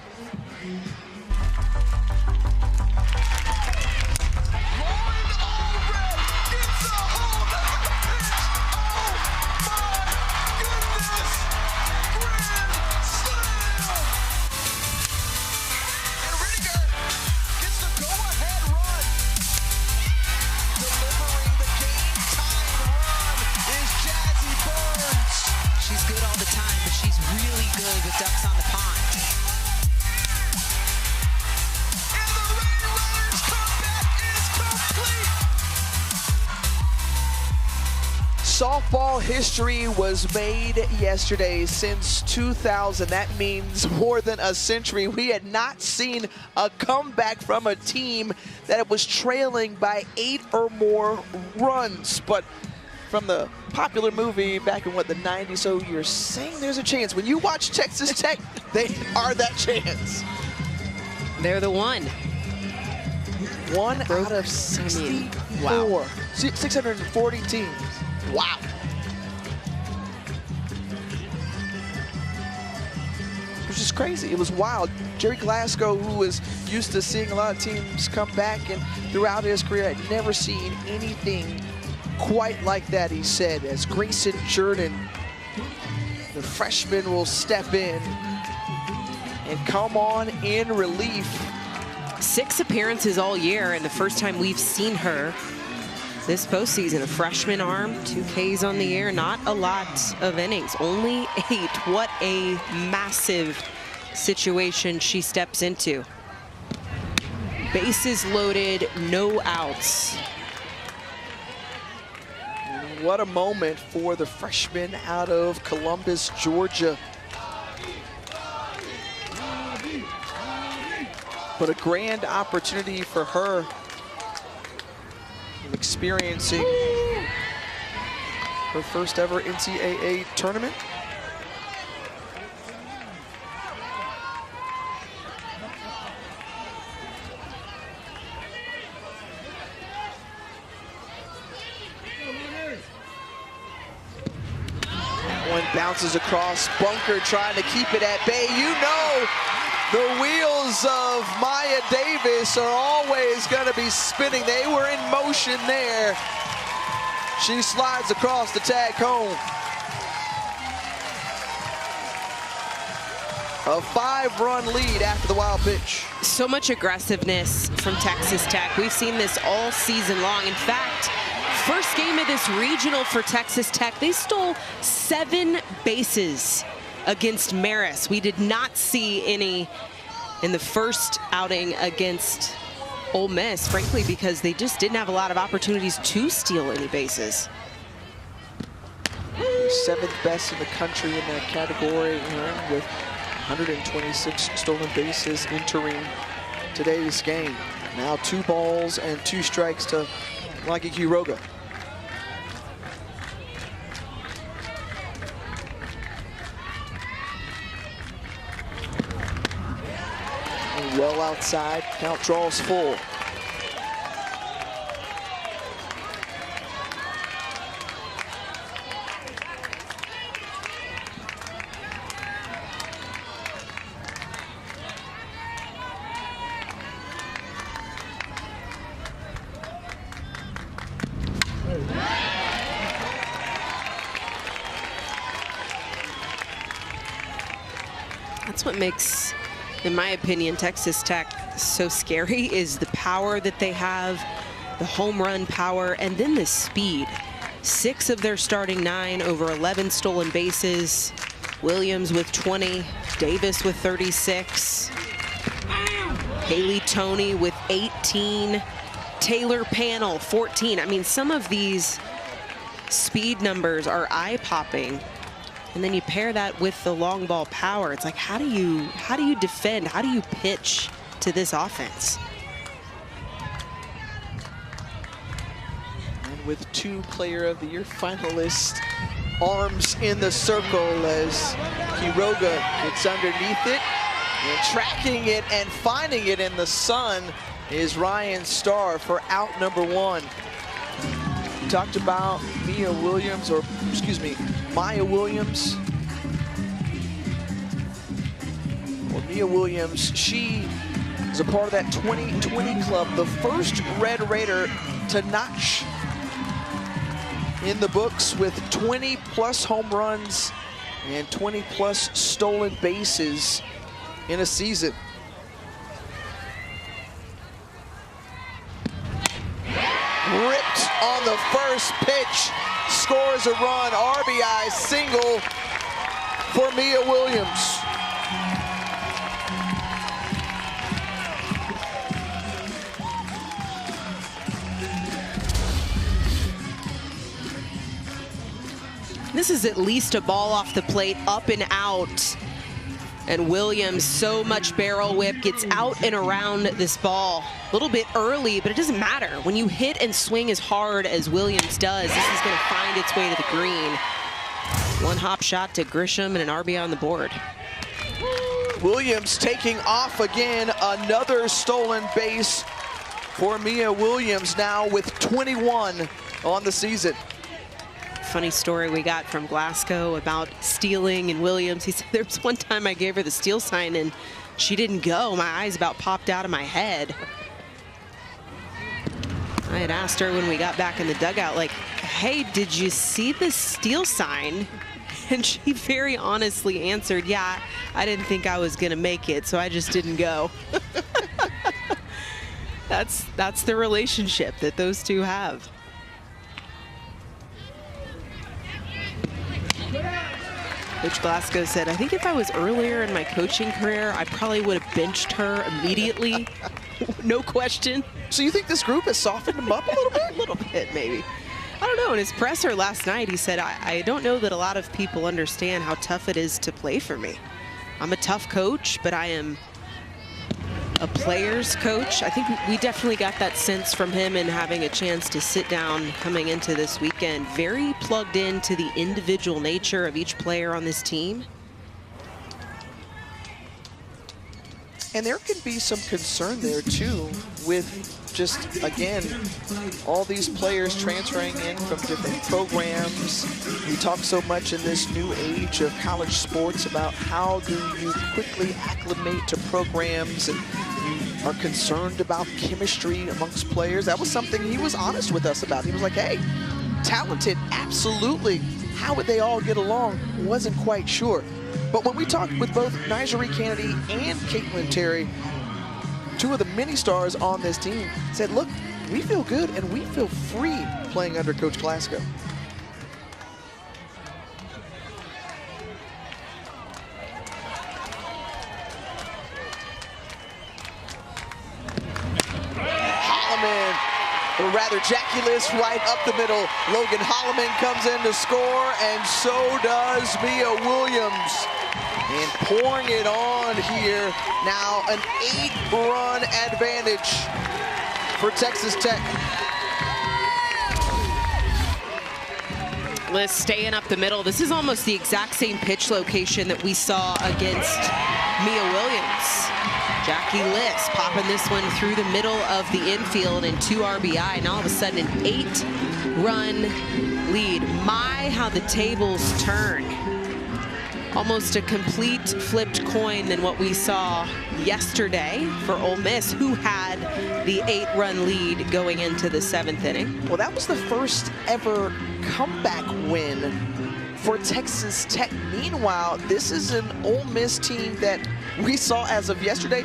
Softball history was made yesterday. Since 2000. That means more than a century. We had not seen a comeback from a team that was trailing by 8 or more runs. But from the popular movie back in, what, the 90s, so you're saying there's a chance. When you watch Texas Tech, they are that chance. They're the one. One out of 64. Wow. 640 teams. Wow. It was just crazy. It was wild. Jerry Glasgow, who was used to seeing a lot of teams come back, and throughout his career had never seen anything quite like that, he said, as Grayson Jordan, the freshman, will step in and come on in relief. 6 appearances all year, and the first time we've seen her this postseason. A freshman arm, 2 Ks on the year, not a lot of innings, only 8. What a massive situation she steps into. Bases loaded, no outs. What a moment for the freshman out of Columbus, Georgia. But a grand opportunity for her, experiencing her first ever NCAA tournament. One bounces across, Bunker trying to keep it at bay. You know, the wheels of Maya Davis are always going to be spinning. They were in motion there. She slides across the tag home. A 5-run lead after the wild pitch. So much aggressiveness from Texas Tech. We've seen this all season long. In fact, first game of this regional for Texas Tech, they stole 7 bases against Marist. We did not see any in the first outing against Ole Miss, frankly, because they just didn't have a lot of opportunities to steal any bases. 7th best in the country in that category, with 126 stolen bases entering today's game. Now 2 balls and 2 strikes to Lagi Quiroga. Well outside, count draws full. That's what makes, in my opinion, Texas Tech so scary, is the power that they have, the home run power, and then the speed. 6 of their starting 9 over 11 stolen bases. Williams with 20, Davis with 36, Haley Toney with 18, Taylor Panel 14. I mean, some of these speed numbers are eye-popping. And then you pair that with the long ball power. It's like, how do you defend? How do you pitch to this offense? And with 2 Player of the Year finalists, arms in the circle as Quiroga gets underneath it and tracking it and finding it in the sun is Ryan Starr for out number 1. Talked about Maya Williams. Well, Maya Williams, she is a part of that 2020 club, the first Red Raider to notch in the books with 20+ home runs and 20+ stolen bases in a season. Ripped on the first pitch, scores a run, RBI single for Maya Williams. This is at least a ball off the plate, up and out. And Williams, so much barrel whip, gets out and around this ball. A little bit early, but it doesn't matter. When you hit and swing as hard as Williams does, this is going to find its way to the green. One hop shot to Grisham and an RBI on the board. Williams taking off again, another stolen base for Maya Williams, now with 21 on the season. Funny story we got from Glasgow about stealing and Williams. He said there was one time I gave her the steal sign and she didn't go. My eyes about popped out of my head. I had asked her when we got back in the dugout, like, hey, did you see the steal sign? And she very honestly answered, yeah, I didn't think I was gonna make it, so I just didn't go. That's the relationship that those two have. Coach Glasgow said, I think if I was earlier in my coaching career, I probably would have benched her immediately. No question. So you think this group has softened him up a little bit? A little bit, maybe. I don't know. In his presser last night, he said, I don't know that a lot of people understand how tough it is to play for me. I'm a tough coach, but I am a player's coach. I think we definitely got that sense from him and having a chance to sit down coming into this weekend. Very plugged into the individual nature of each player on this team. And there can be some concern there too with just, again, all these players transferring in from different programs. We talk so much in this new age of college sports about how do you quickly acclimate to programs, and you are concerned about chemistry amongst players. That was something he was honest with us about. He was like, hey, talented, absolutely. How would they all get along? Wasn't quite sure. But when we talked with both Nigeri Kennedy and Caitlin Terry, two of the mini stars on this team, said, look, we feel good and we feel free playing under Coach Glasgow. Holloman, or rather Jackie List right up the middle. Logan Holloman comes in to score, and so does Maya Williams. And pouring it on here, now an 8-run advantage for Texas Tech. List staying up the middle. This is almost the exact same pitch location that we saw against Maya Williams. Jackie List popping this one through the middle of the infield and 2 RBI. And all of a sudden an 8-run lead. My, how the tables turn. Almost a complete flipped coin than what we saw yesterday for Ole Miss, who had the 8-run lead going into the 7th inning. Well, that was the first ever comeback win for Texas Tech. Meanwhile, this is an Ole Miss team that we saw as of yesterday.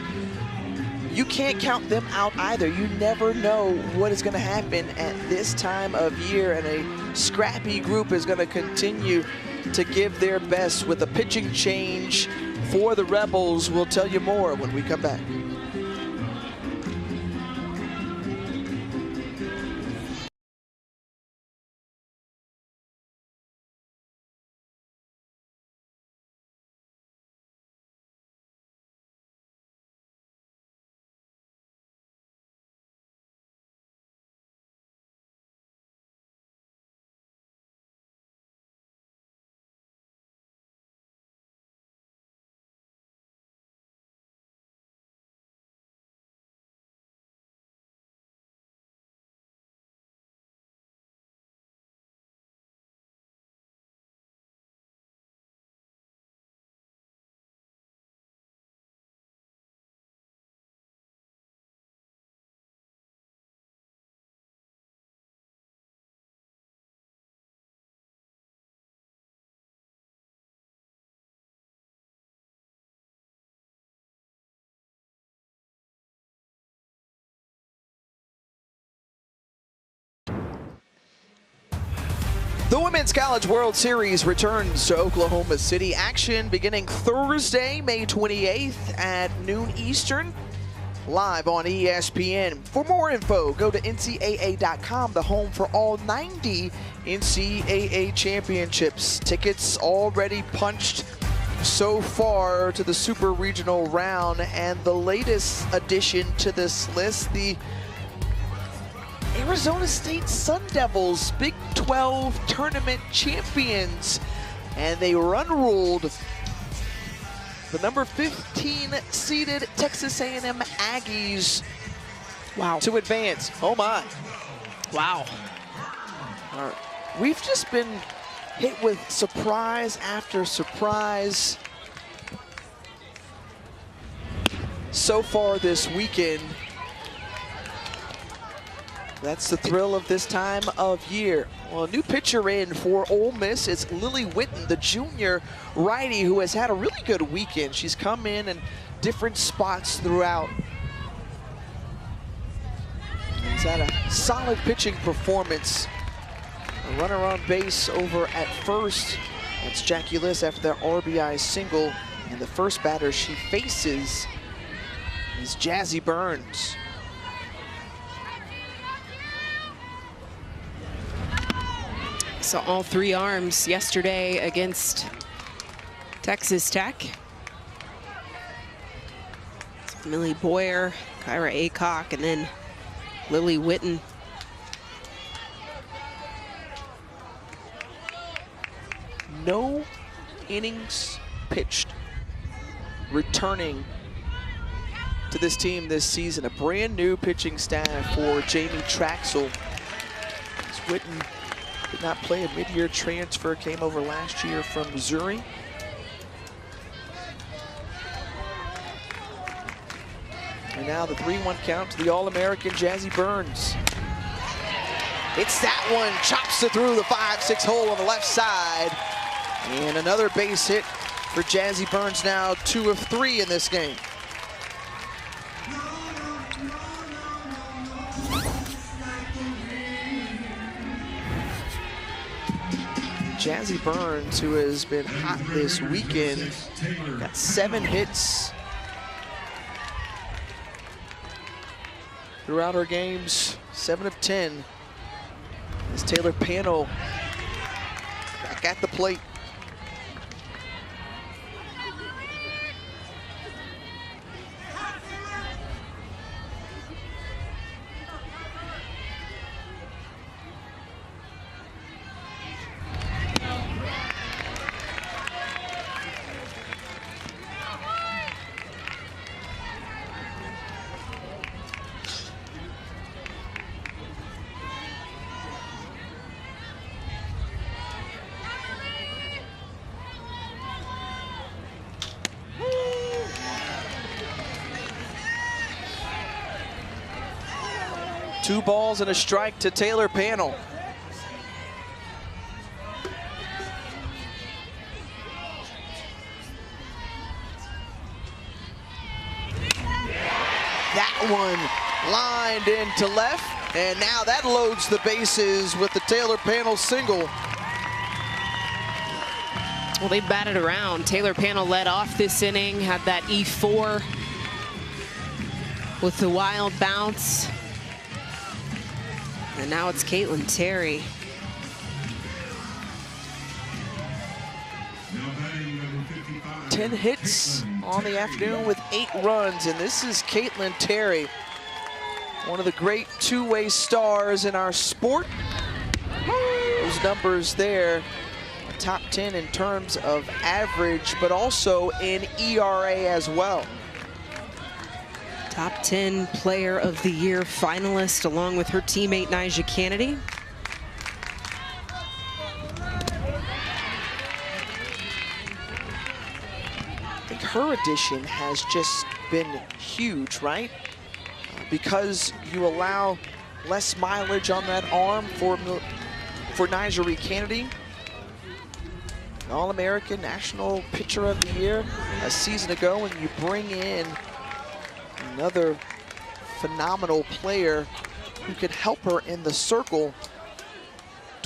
You can't count them out either. You never know what is going to happen at this time of year, and a scrappy group is going to continue to give their best with a pitching change for the Rebels. We'll tell you more when we come back. The Women's College World Series returns to Oklahoma City. Action beginning Thursday, May 28th at noon Eastern, live on ESPN. For more info, go to NCAA.com, the home for all 90 NCAA championships. Tickets already punched so far to the Super Regional round, and the latest addition to this list, the Arizona State Sun Devils, Big 12 tournament champions, and they run-ruled the number 15 seeded Texas A&M Aggies. Wow. To advance. Oh my. Wow. All right. We've just been hit with surprise after surprise so far this weekend. That's the thrill of this time of year. Well, a new pitcher in for Ole Miss. It's Lily Witten, the junior righty, who has had a really good weekend. She's come in different spots throughout. He's had a solid pitching performance. A runner on base over at first. That's Jackie Liss after their RBI single. And the first batter she faces is Jazzy Burns. Saw all three arms yesterday against Texas Tech. Millie Boyer, Kyra Aycock, and then Lily Witten. No innings pitched returning to this team this season. A brand new pitching staff for Jamie Traxel. As Witten did not play, a mid-year transfer, came over last year from Missouri. And now the 3-1 count to the All-American Jazzy Burns. It's that one, chops it through the 5-6 hole on the left side. And another base hit for Jazzy Burns, now 2 of 3 in this game. Jazzy Burns, who has been hot this weekend, got 7 hits throughout her games, 7 of 10. As Taylor Pano back at the plate. Two balls and a strike to Taylor Pano. That one lined into left, and now that loads the bases with the Taylor Pano single. Well, they batted around. Taylor Pano led off this inning, had that E4 with the wild bounce. And now it's Caitlin Terry. Now batting number 55. 10 hits on the afternoon with 8 runs, and this is Caitlin Terry, one of the great two-way stars in our sport. Those numbers there, top 10 in terms of average, but also in ERA as well. Top 10 Player of the Year finalist, along with her teammate Nyjah Kennedy. I think her addition has just been huge, right? Because you allow less mileage on that arm for Nyjah Kennedy. All-American National Pitcher of the Year a season ago, and you bring in another phenomenal player who could help her in the circle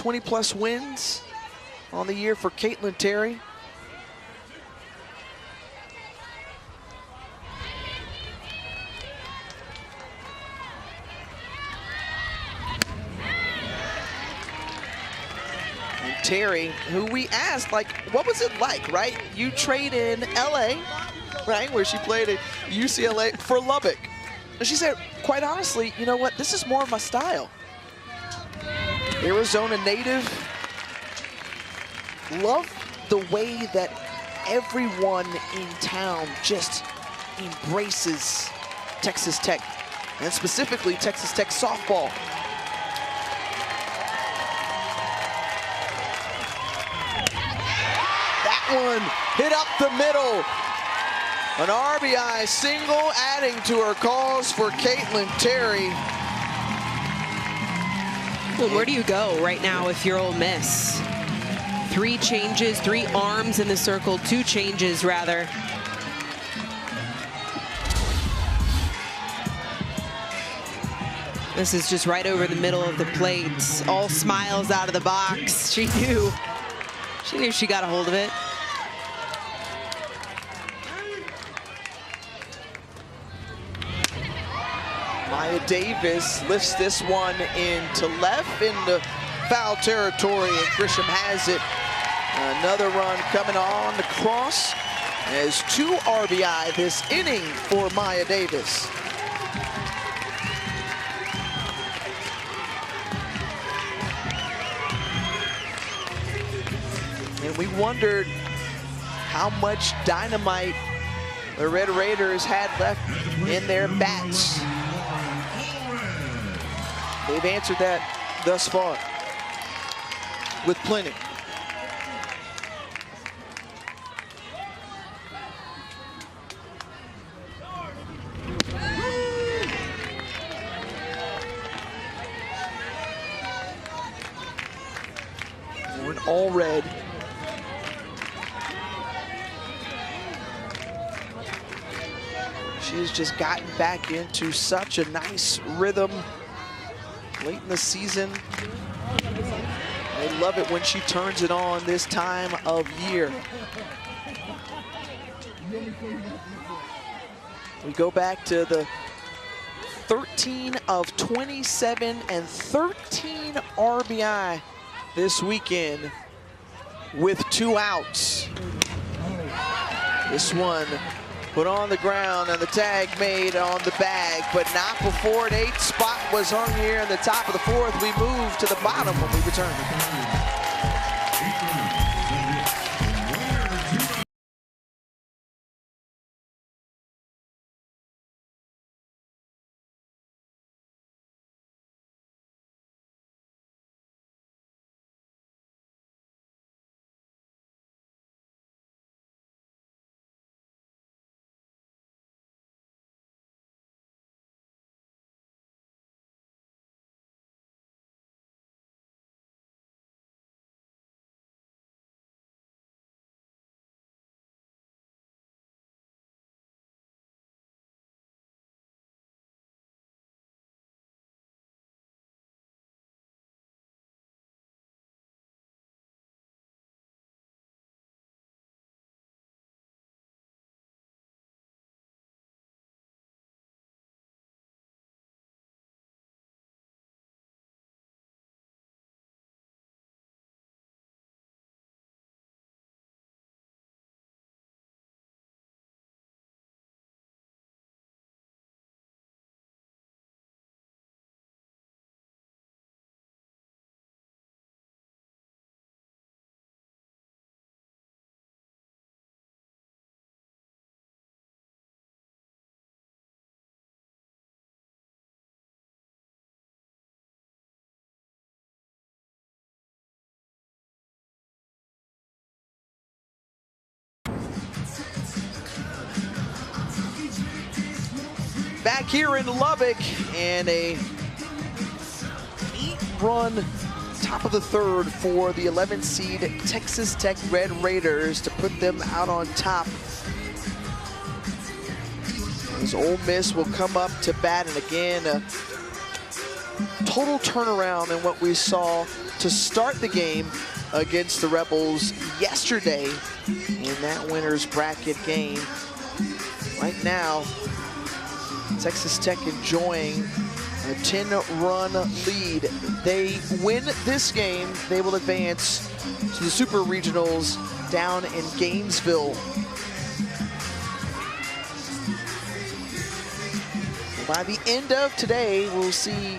20-plus wins on the year for Caitlin Terry. And Terry, who we asked, like, what was it like, right? You trade in LA, right, where she played at UCLA, for Lubbock. And she said, quite honestly, you know what, this is more of my style. Arizona native. Love the way that everyone in town just embraces Texas Tech, and specifically Texas Tech softball. That one hit up the middle. An RBI single, adding to her calls for Caitlin Terry. Well, where do you go right now if you're Ole Miss? 3 changes, 3 arms in the circle, 2 changes rather. This is just right over the middle of the plate. All smiles out of the box. She knew she got a hold of it. Maya Davis lifts this one into left into foul territory, and Grisham has it. Another run coming on the cross as 2 RBI this inning for Maya Davis. And we wondered how much dynamite the Red Raiders had left in their bats. They've answered that thus far with plenty. We're in all red. She's just gotten back into such a nice rhythm late in the season. They love it when she turns it on this time of year. We go back to the 13 of 27 and 13 RBI this weekend with 2 outs. This one put on the ground and the tag made on the bag, but not before an 8th spot was hung here in the top of the 4th. We move to the bottom when we return. Back here in Lubbock, and a 8-run top of the 3rd for the 11 seed Texas Tech Red Raiders to put them out on top. As Ole Miss will come up to bat, and again, a total turnaround in what we saw to start the game against the Rebels yesterday in that winner's bracket game. Right now, Texas Tech enjoying a 10-run lead. They win this game, they will advance to the Super Regionals down in Gainesville. By the end of today, we'll see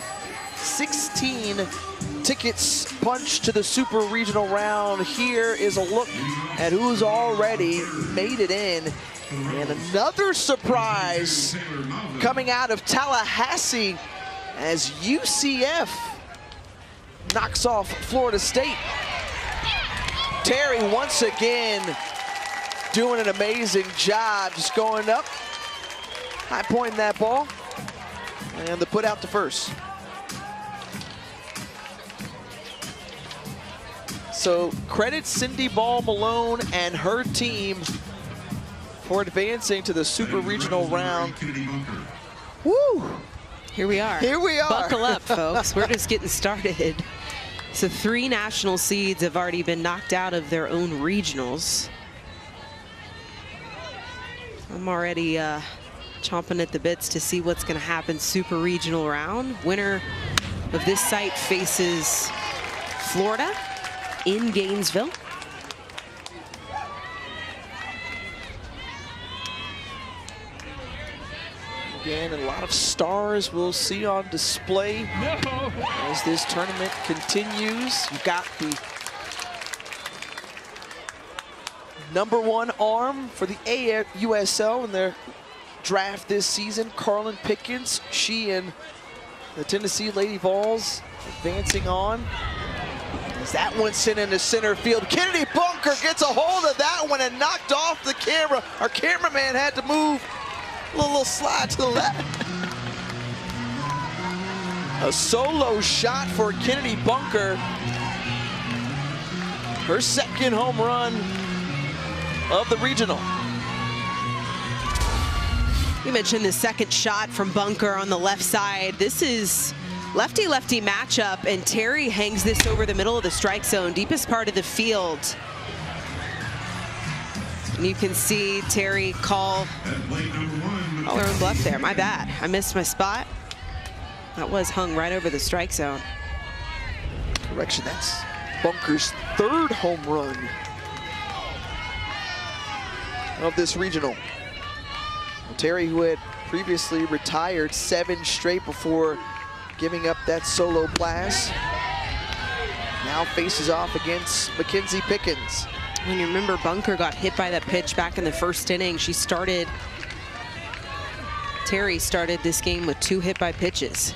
16 tickets punched to the Super Regional round. Here is a look at who's already made it in. And another surprise coming out of Tallahassee as UCF knocks off Florida State. Terry once again doing an amazing job, just going up, high pointing that ball, and the put out to first. So credit Cindy Ball Malone and her team for advancing to the Super Regional round. Woo! Here we are. Here we are. Buckle up, folks. We're just getting started. So 3 national seeds have already been knocked out of their own regionals. I'm already chomping at the bits to see what's going to happen Super Regional round. Winner of this site faces Florida in Gainesville. Again, a lot of stars we'll see on display as this tournament continues. You've got the #1 arm for the AUSL in their draft this season, Carlin Pickens. She and the Tennessee Lady Vols advancing on. As that one sent into center field, Kennedy Bunker gets a hold of that one and knocked off the camera. Our cameraman had to move. A little slide to the left. A solo shot for Kennedy Bunker. Her second home run of the regional. You mentioned the second shot from Bunker on the left side. This is lefty-lefty matchup, and Terry hangs this over the middle of the strike zone, deepest part of the field. And you can see Terry call her own bluff there. My bad. I missed my spot. That was hung right over the strike zone. Correction, that's Bunker's 3rd home run of this regional. Terry, who had previously retired 7 straight before giving up that solo blast, now faces off against Mackenzie Pickens. When you remember, Bunker got hit by that pitch back in the 1st inning. Terry started this game with 2 hit by pitches.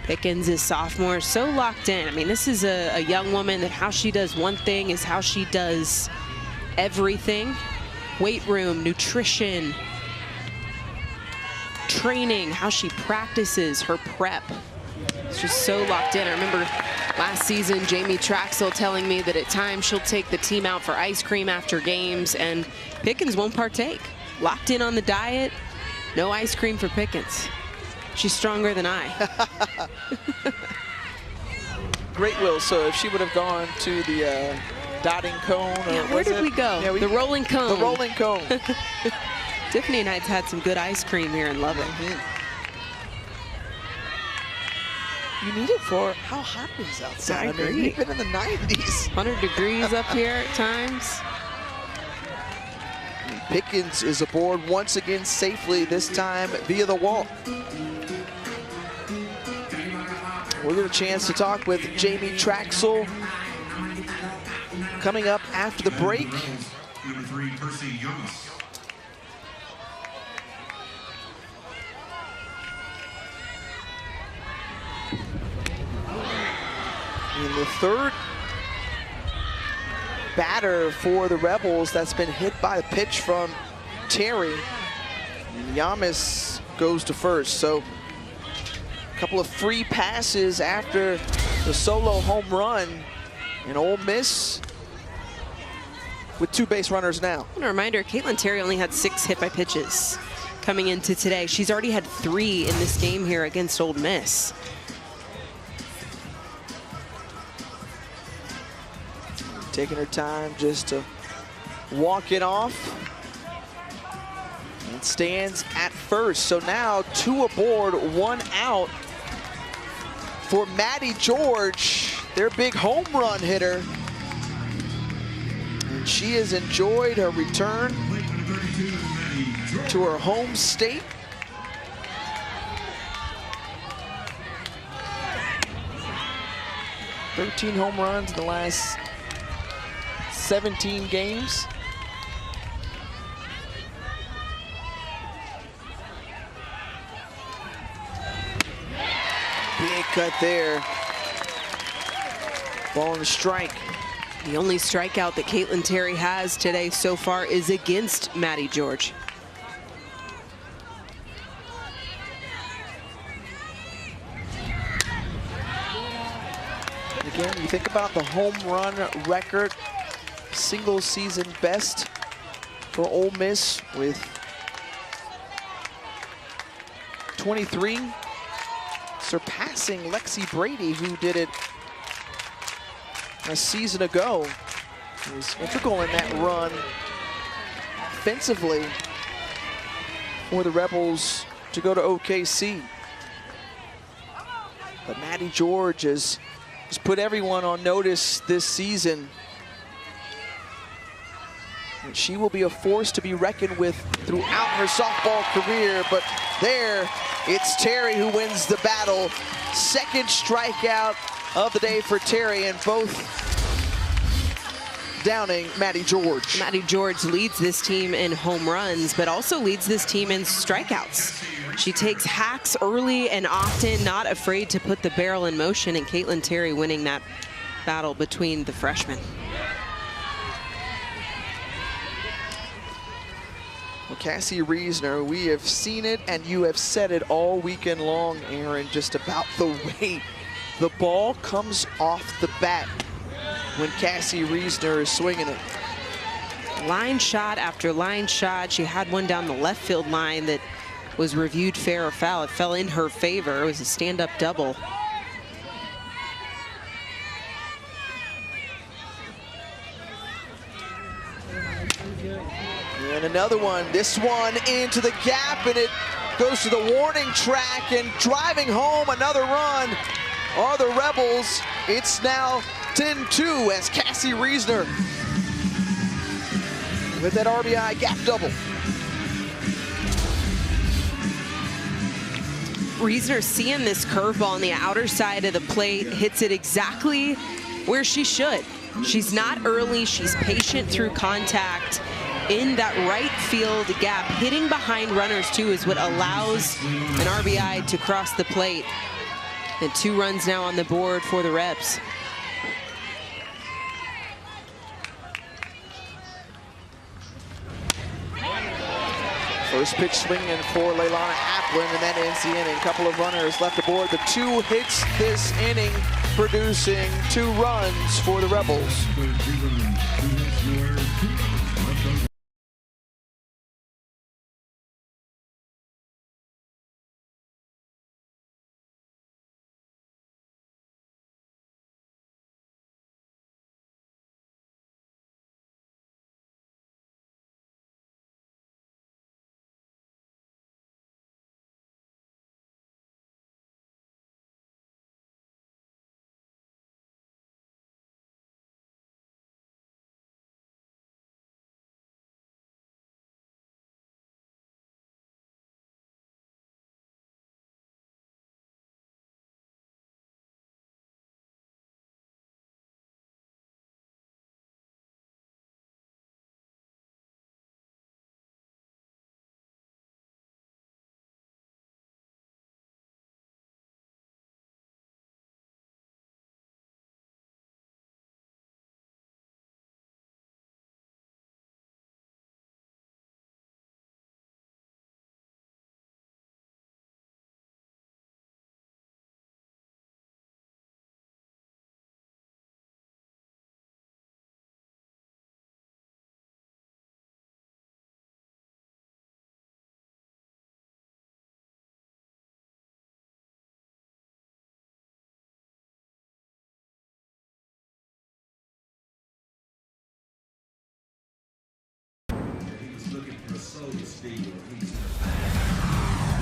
Pickens is sophomore, so locked in. I mean, this is a young woman that how she does one thing is how she does everything. Weight room, nutrition, training, how she practices, her prep. It's just so locked in. I remember last season, Jamie Traxel telling me that at times she'll take the team out for ice cream after games, and Pickens won't partake. Locked in on the diet, no ice cream for Pickens. She's stronger than I. Great will. So if she would have gone to the dotting cone, or Yeah, where did we go? Yeah, the rolling cone. The rolling cone. Tiffany and I've had some good ice cream here in Lubbock. You need it for how hot it is outside. I agree. We've been in the 90s. 100 degrees up here at times. Pickens is aboard once again safely, this time via the wall. We'll get a chance to talk with Jamie Traxel coming up after the break. Number 3, Percy Young. In the 3rd batter for the Rebels that's been hit by the pitch from Terry. And Yamas goes to first. So a couple of free passes after the solo home run. And Ole Miss with 2 base runners now. And a reminder, Caitlin Terry only had 6 hit by pitches coming into today. She's already had 3 in this game here against Ole Miss. Taking her time just to walk it off. And stands at first. So now 2 aboard, 1 out for Maddie George, their big home run hitter. And she has enjoyed her return to her home state. "13 home runs in the last 17 games. Big cut there. Ball and strike. The only strikeout that Caitlin Terry has today so far is against Maddie George. Again, you think about the home run record, single season best for Ole Miss with 23, surpassing Lexi Brady, who did it a season ago. He was integral in that run offensively for the Rebels to go to OKC. But Maddie George has put everyone on notice this season. And she will be a force to be reckoned with throughout her softball career. But there, it's Terry who wins the battle. Second strikeout of the day for Terry, and both downing Maddie George. Maddie George leads this team in home runs, but also leads this team in strikeouts. She takes hacks early and often, not afraid to put the barrel in motion, and Caitlin Terry winning that battle between the freshmen. Well, Cassie Reisner, we have seen it, and you have said it all weekend long, Aaron, just about the way the ball comes off the bat when Cassie Reisner is swinging it. Line shot after line shot. She had one down the left field line that was reviewed fair or foul. It fell in her favor. It was a stand-up double. And another one, this one into the gap, and it goes to the warning track, and driving home another run are the Rebels. It's now 10-2 as Cassie Reisner with that RBI gap double. Reisner seeing this curveball on the outer side of the plate, hits it exactly where she should. She's not early, she's patient through contact. In that right field gap, hitting behind runners too is what allows an RBI to cross the plate. And 2 runs now on the board for the Rebs. First pitch swinging for Leilana Applin, and that ends the inning. Couple of runners left aboard. The 2 hits this inning, producing 2 runs for the Rebels.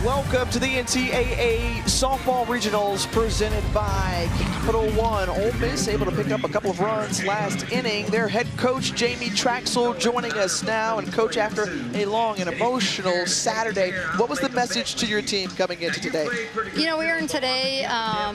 Welcome to the NCAA Softball Regionals presented by Capital One. Ole Miss able to pick up a couple of runs last inning. Their head coach, Jamie Traxel, joining us now. And coach, after a long and emotional Saturday, what was the message to your team coming into today? You know, we earned today.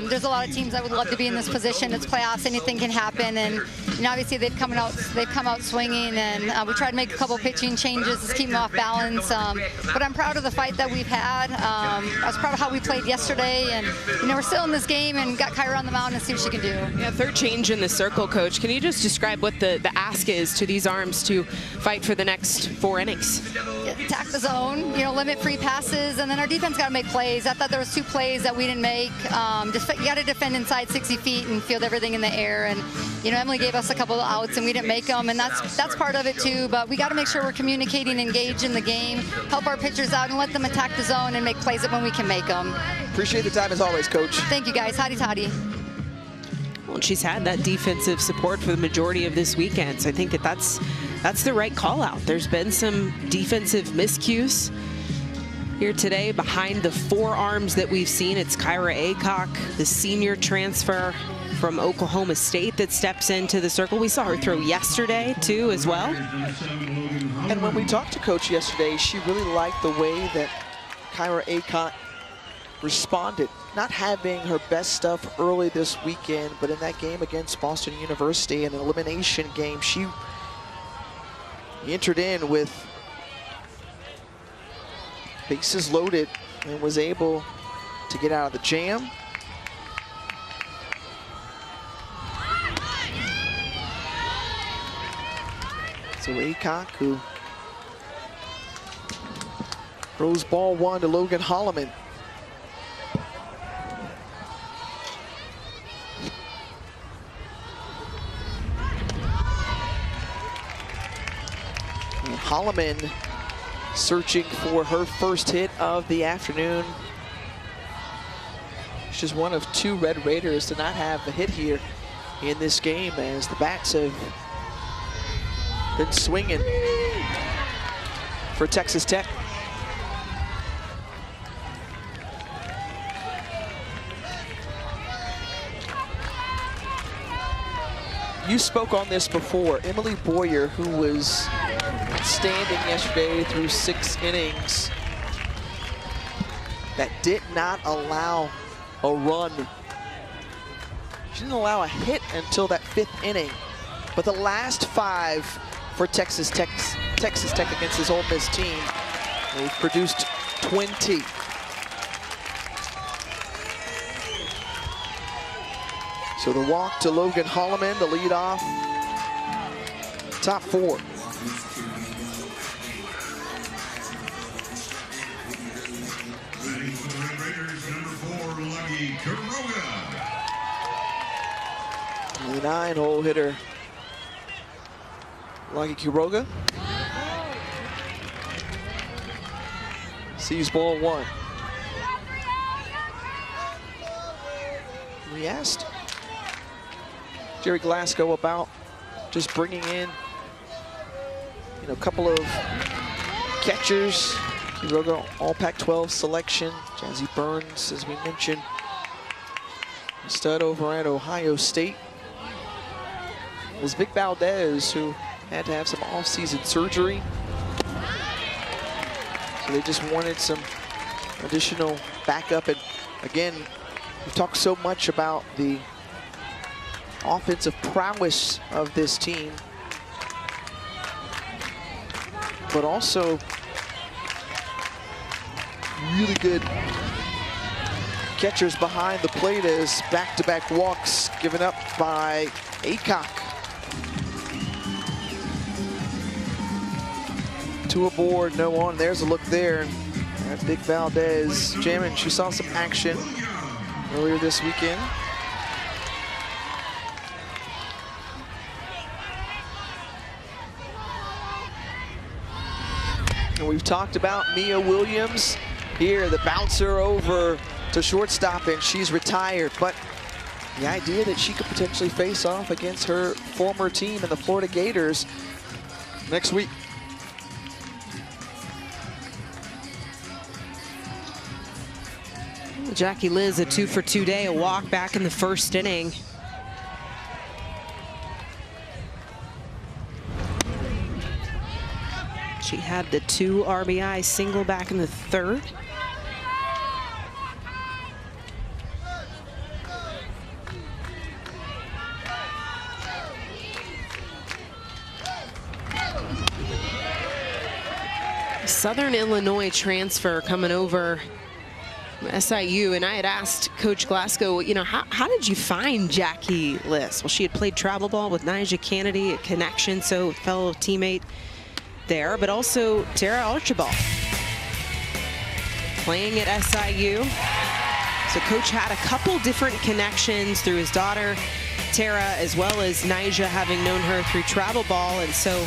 There's a lot of teams that would love to be in this position. It's playoffs, anything can happen. And you know, obviously they've come out swinging, and we tried to make a couple pitching changes to keep them off balance. But I'm proud of the fight that we've had. I was proud of how we played yesterday, and you know, we're still in this game and got Kyra on the mound and see what she can do. Yeah, third change in the circle, coach. Can you just describe what the ask is to these arms to fight for the next 4 innings? Attack the zone, you know, limit free passes, and then our defense got to make plays. I thought there was 2 plays that we didn't make. You got to defend inside 60 feet and field everything in the air. And you know, Emily gave us a couple of outs and we didn't make them, and that's part of it too. But we got to make sure we're communicating, engaged in the game, help our pitchers out, and let them attack the zone and make plays when we can make them. Appreciate the time as always, coach. Thank you guys. Hotty toddy. Well, she's had that defensive support for the majority of this weekend, so I think that's the right call out. There's been some defensive miscues here today behind the 4 arms that we've seen. It's Kyra Aycock, the senior transfer from Oklahoma State, that steps into the circle. We saw her throw yesterday too as well. And when we talked to coach yesterday, she really liked the way that Kyra Aycock responded. Not having her best stuff early this weekend, but in that game against Boston University, an elimination game, she entered in with bases loaded and was able to get out of the jam. So Aycock, who throws ball 1 to Logan Holloman. And Holloman searching for her first hit of the afternoon. She's one of 2 Red Raiders to not have a hit here in this game, as the bats have been swinging for Texas Tech. You spoke on this before. Emily Boyer, who was standing yesterday through 6 innings, that did not allow a run. She didn't allow a hit until that 5th inning. But the last 5 for Texas Tech against this Ole Miss team, they've produced 20. So the walk to Logan Holloman, the lead off, top 4. The 9-hole hitter, Lucky Quiroga, sees ball 1. We asked Jerry Glasgow about just bringing in, you know, a couple of catchers. Quiroga, all Pac-12 selection. Jazzy Burns, as we mentioned, stud over at Ohio State. It was Vic Valdez, who had to have some off-season surgery. So they just wanted some additional backup. And again, we've talked so much about the offensive prowess of this team, but also really good catchers behind the plate, as back-to-back walks given up by Aycock. 2 aboard, no on. There's a look there. That Vic Valdez jamming. She saw some action earlier this weekend. And we've talked about Mia Williams here, the bouncer over to shortstop, and she's retired. But the idea that she could potentially face off against her former team in the Florida Gators next week. Jackie Liz, a 2-for-2 day, a walk back in the first inning. She had the 2 RBI single back in the third. Southern Illinois transfer coming over from SIU, and I had asked Coach Glasgow, you know, how did you find Jackie Liss? Well, she had played travel ball with Nyjah Kennedy at Connection, so fellow teammate there, but also Tara Archibald playing at SIU. So Coach had a couple different connections through his daughter Tara, as well as Nyjah having known her through travel ball, and so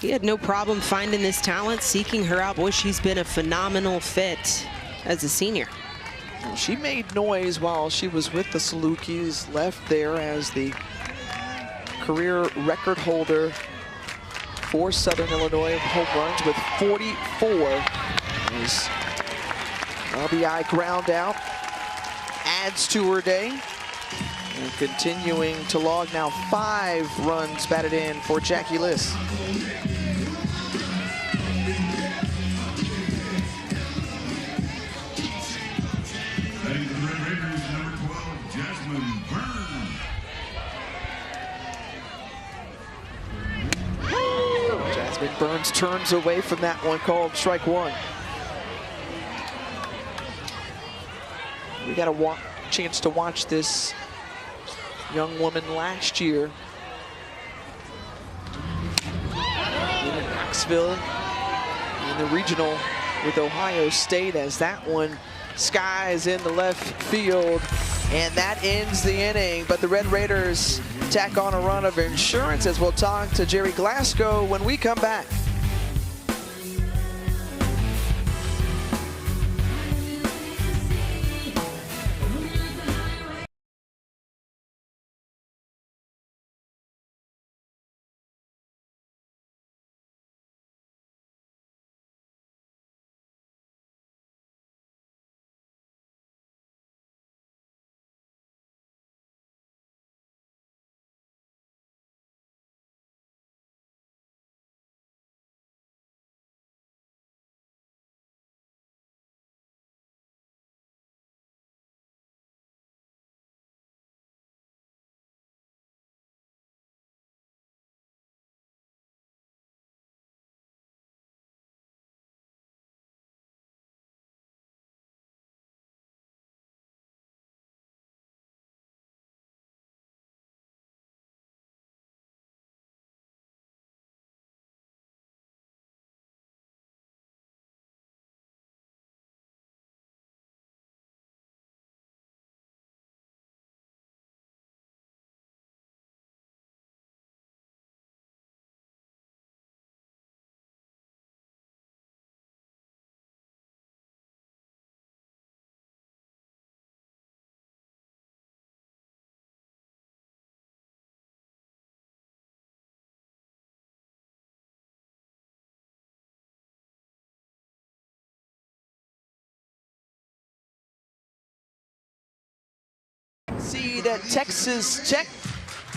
he had no problem finding this talent, seeking her out. Boy, she's been a phenomenal fit as a senior. She made noise while she was with the Salukis, left there as the career record holder for Southern Illinois of home runs with 44. His RBI ground out adds to her day. And continuing to log now 5 runs batted in for Jackie Liss. Jasmine Burns turns away from that one, called strike 1. We got a chance to watch this young woman last year in Knoxville in the regional with Ohio State, as that one skies in the left field, and that ends the inning. But the Red Raiders tack on a run of insurance, as we'll talk to Jerry Glasgow when we come back. See that Texas Tech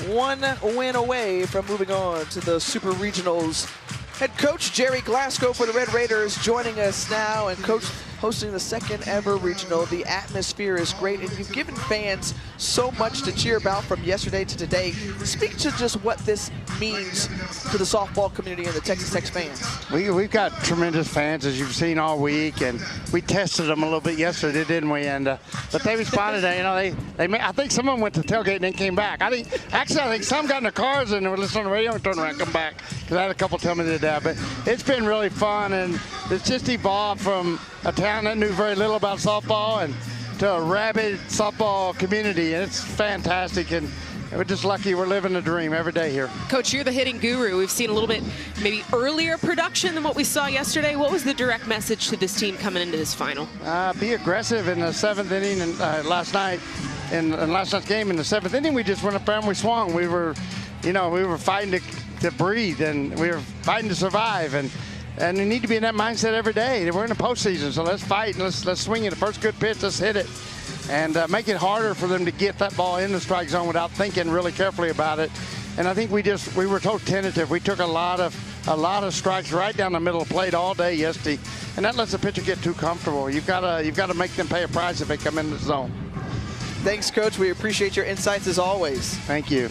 1 win away from moving on to the Super Regionals. Head coach Jerry Glasgow for the Red Raiders joining us now, and coach, hosting the second ever regional. The atmosphere is great, and you've given fans so much to cheer about from yesterday to today. Speak to just what this means to the softball community and the Texas Tech fans. We've got tremendous fans, as you've seen all week, and we tested them a little bit yesterday, didn't we? And but they responded. You know, I think some of them went to tailgate and then came back. I think some got in their cars and they were listening on the radio and turned around and come back, because I had a couple tell me they did that. But it's been really fun, and it's just evolved from a town that knew very little about softball and to a rabid softball community, and it's fantastic. And we're just lucky we're living the dream every day here. Coach, you're the hitting guru. We've seen a little bit maybe earlier production than what we saw yesterday. What was the direct message to this team coming into this final? Be aggressive in the 7th inning, and last night in last night's game in the 7th inning, we just went up there and we swung. We were fighting to breathe, and we were fighting to survive, and And you need to be in that mindset every day. We're in the postseason, so let's fight and let's swing it. The first good pitch, let's hit it. And make it harder for them to get that ball in the strike zone without thinking really carefully about it. And I think we were so tentative. We took a lot of strikes right down the middle of the plate all day yesterday, and that lets the pitcher get too comfortable. You've got to make them pay a price if they come in the zone. Thanks, Coach. We appreciate your insights as always. Thank you.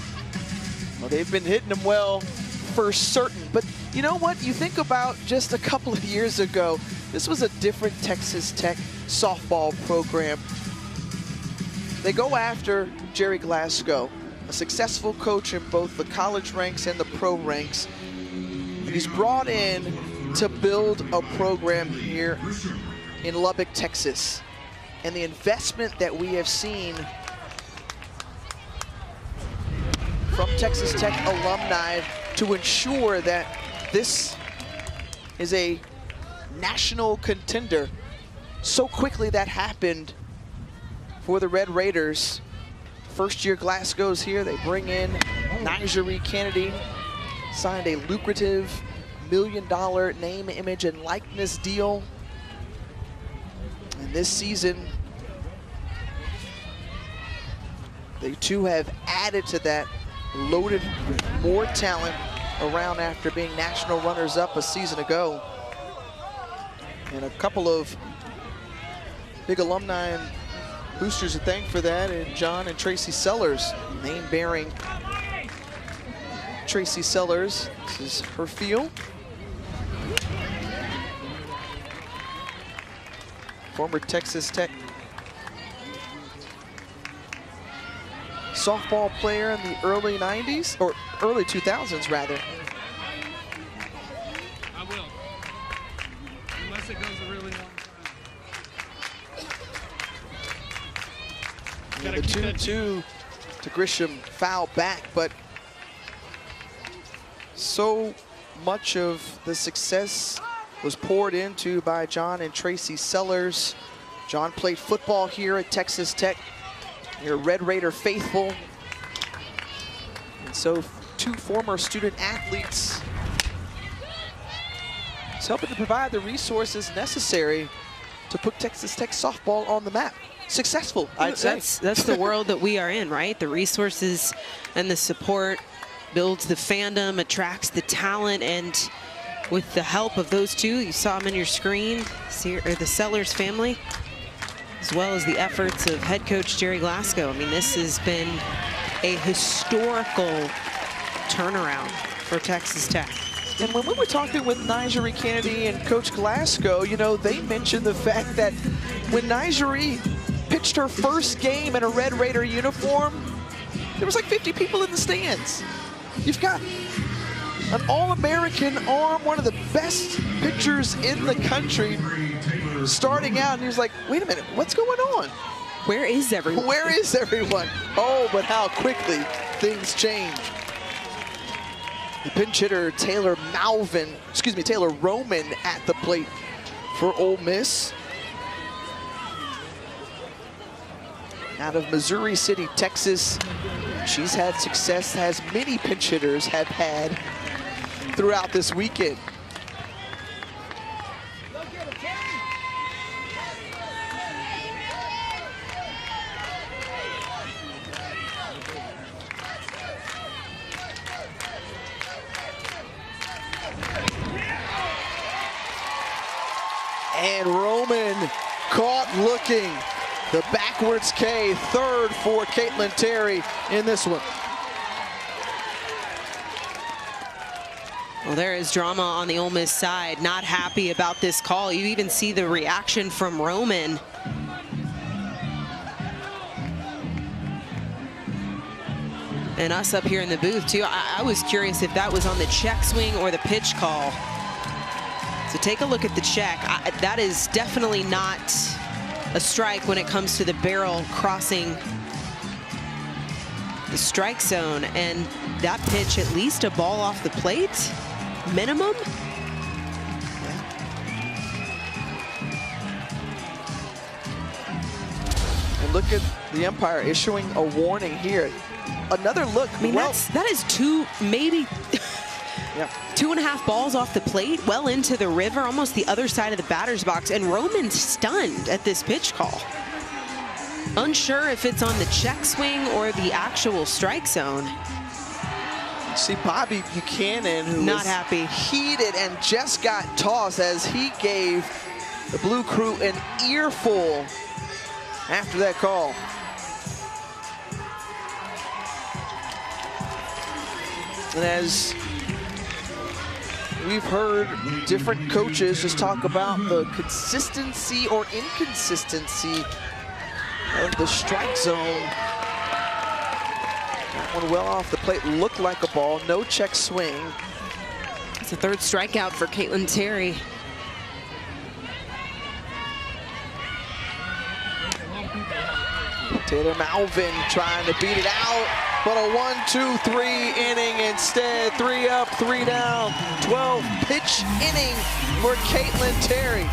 Well, they've been hitting them well for certain, but you know what? You think about just a couple of years ago, this was a different Texas Tech softball program. They go after Jerry Glasgow, a successful coach in both the college ranks and the pro ranks. And he's brought in to build a program here in Lubbock, Texas. And the investment that we have seen from Texas Tech alumni to ensure that this is a national contender. So quickly that happened for the Red Raiders. First year Glasgow's here. They bring in Nigeri Kennedy, signed a lucrative $1 million name, image, and likeness deal. And this season, they too have added to that, loaded with more talent around after being national runners-up a season ago. And a couple of big alumni and boosters to thank for that, and John and Tracy Sellers, name-bearing Tracy Sellers. This is her field. Former Texas Tech softball player in the early 90s, or early 2000s rather. I will, unless it goes a really long time. Yeah, the 2-2 to Grisham, foul back, but so much of the success was poured into by John and Tracy Sellers. John played football here at Texas Tech. You're a Red Raider faithful. And so two former student athletes is helping to provide the resources necessary to put Texas Tech softball on the map. Successful, I'd say. That's the world that we are in, right? The resources and the support builds the fandom, attracts the talent, and with the help of those two, you saw them in your screen, the Sellers family, as well as the efforts of head coach Jerry Glasgow. I mean, this has been a historical turnaround for Texas Tech. And when we were talking with Nigeri Kennedy and Coach Glasgow, you know, they mentioned the fact that when Nigeri pitched her first game in a Red Raider uniform, there was like 50 people in the stands. You've got an All-American arm, one of the best pitchers in the country, starting out, and he was like, wait a minute, what's going on? Where is everyone? Where is everyone? Oh, but how quickly things change. The pinch hitter, Taylor Roman at the plate for Ole Miss. Out of Missouri City, Texas. She's had success, as many pinch hitters have had throughout this weekend. And Roman caught looking. The backwards K, third for Caitlin Terry in this one. Well, there is drama on the Ole Miss side. Not happy about this call. You even see the reaction from Roman. And us up here in the booth, too. I was curious if that was on the check swing or the pitch call. So take a look at the check. That is definitely not a strike when it comes to the barrel crossing the strike zone. And that pitch, at least a ball off the plate, minimum. And look at the umpire issuing a warning here. Another look. I mean, that is two, maybe Yeah. 2.5 balls off the plate, well into the river, almost the other side of the batter's box, and Roman's stunned at this pitch call. Unsure if it's on the check swing or the actual strike zone. See Bobby Buchanan, who not was happy, heated and just got tossed as he gave the Blue Crew an earful after that call. And as we've heard different coaches just talk about the consistency or inconsistency of the strike zone. That one well off the plate, looked like a ball, no check swing. It's a third strikeout for Caitlin Terry. Taylor Malvin trying to beat it out, but a 1-2-3 inning instead. 3 up, 3 down, 12 pitch inning for Caitlin Terry.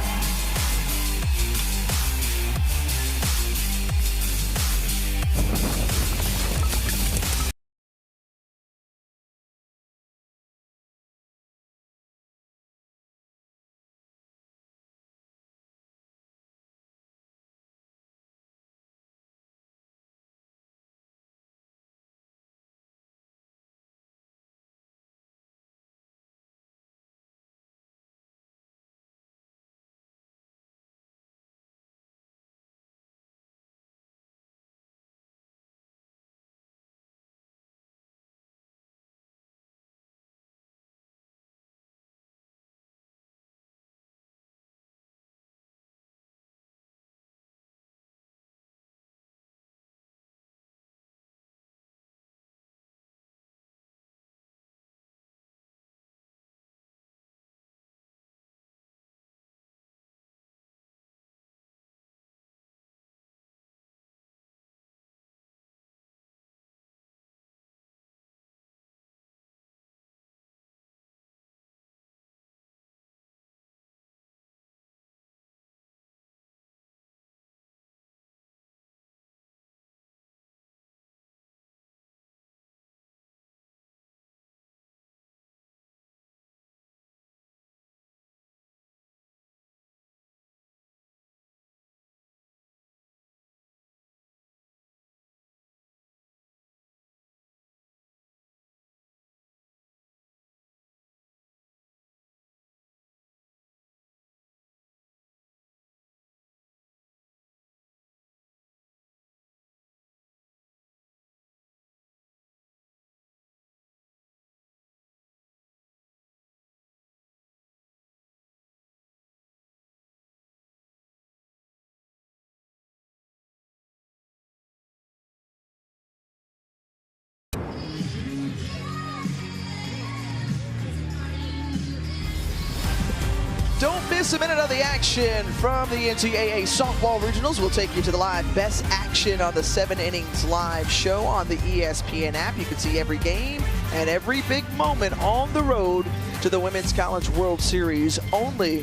Don't miss a minute of the action from the NCAA Softball Regionals. We'll take you to the live best action on the 7 Innings live show on the ESPN app. You can see every game and every big moment on the road to the Women's College World Series only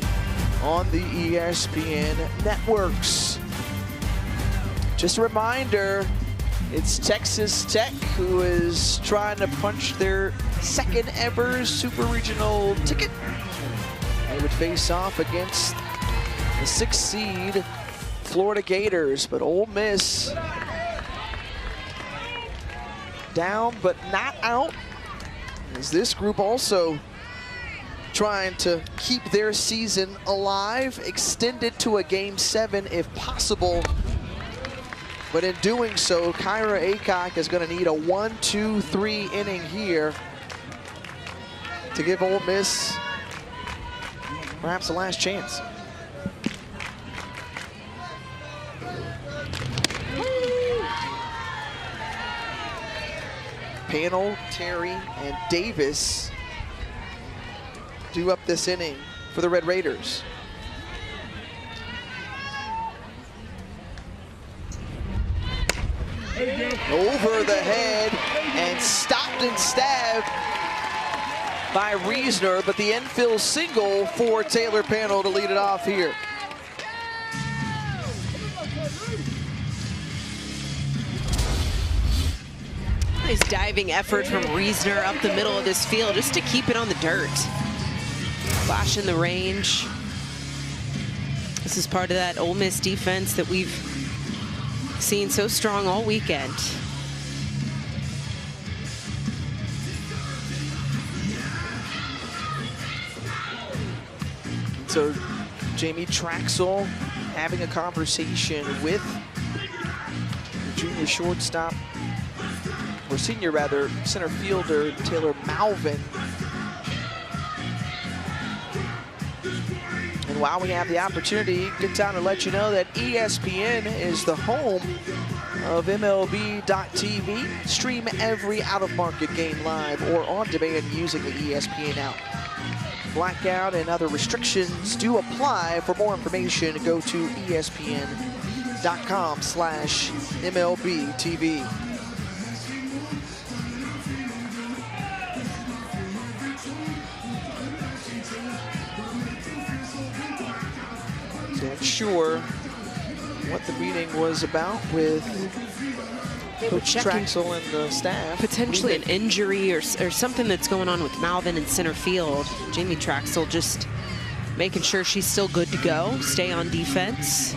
on the ESPN networks. Just a reminder, it's Texas Tech who is trying to punch their second ever Super Regional ticket. They would face off against the 6th seed Florida Gators, but Ole Miss down but not out, as this group also trying to keep their season alive, extended to a Game 7 if possible. But in doing so, Kyra Aycock is going to need a 1-2-3 inning here to give Ole Miss perhaps the last chance. Panel, Terry, and Davis do up this inning for the Red Raiders. Over the head and stopped and stabbed by Reesner, but the infield single for Taylor Panel to lead it off here. Nice diving effort from Reisner up the middle of this field just to keep it on the dirt. Flash in the range. This is part of that Ole Miss defense that we've seen so strong all weekend. So Jamie Traxel having a conversation with junior shortstop, or senior rather, center fielder Taylor Malvin. And while we have the opportunity, good time to let you know that ESPN is the home of MLB.TV. Stream every out-of-market game live or on demand using the ESPN app. Blackout and other restrictions do apply. For more information, go to ESPN.com/MLBTV. So not sure what the meeting was about with Coach Traxel and the staff. Potentially an injury or something that's going on with Malvin in center field. Jamie Traxel just making sure she's still good to go, stay on defense.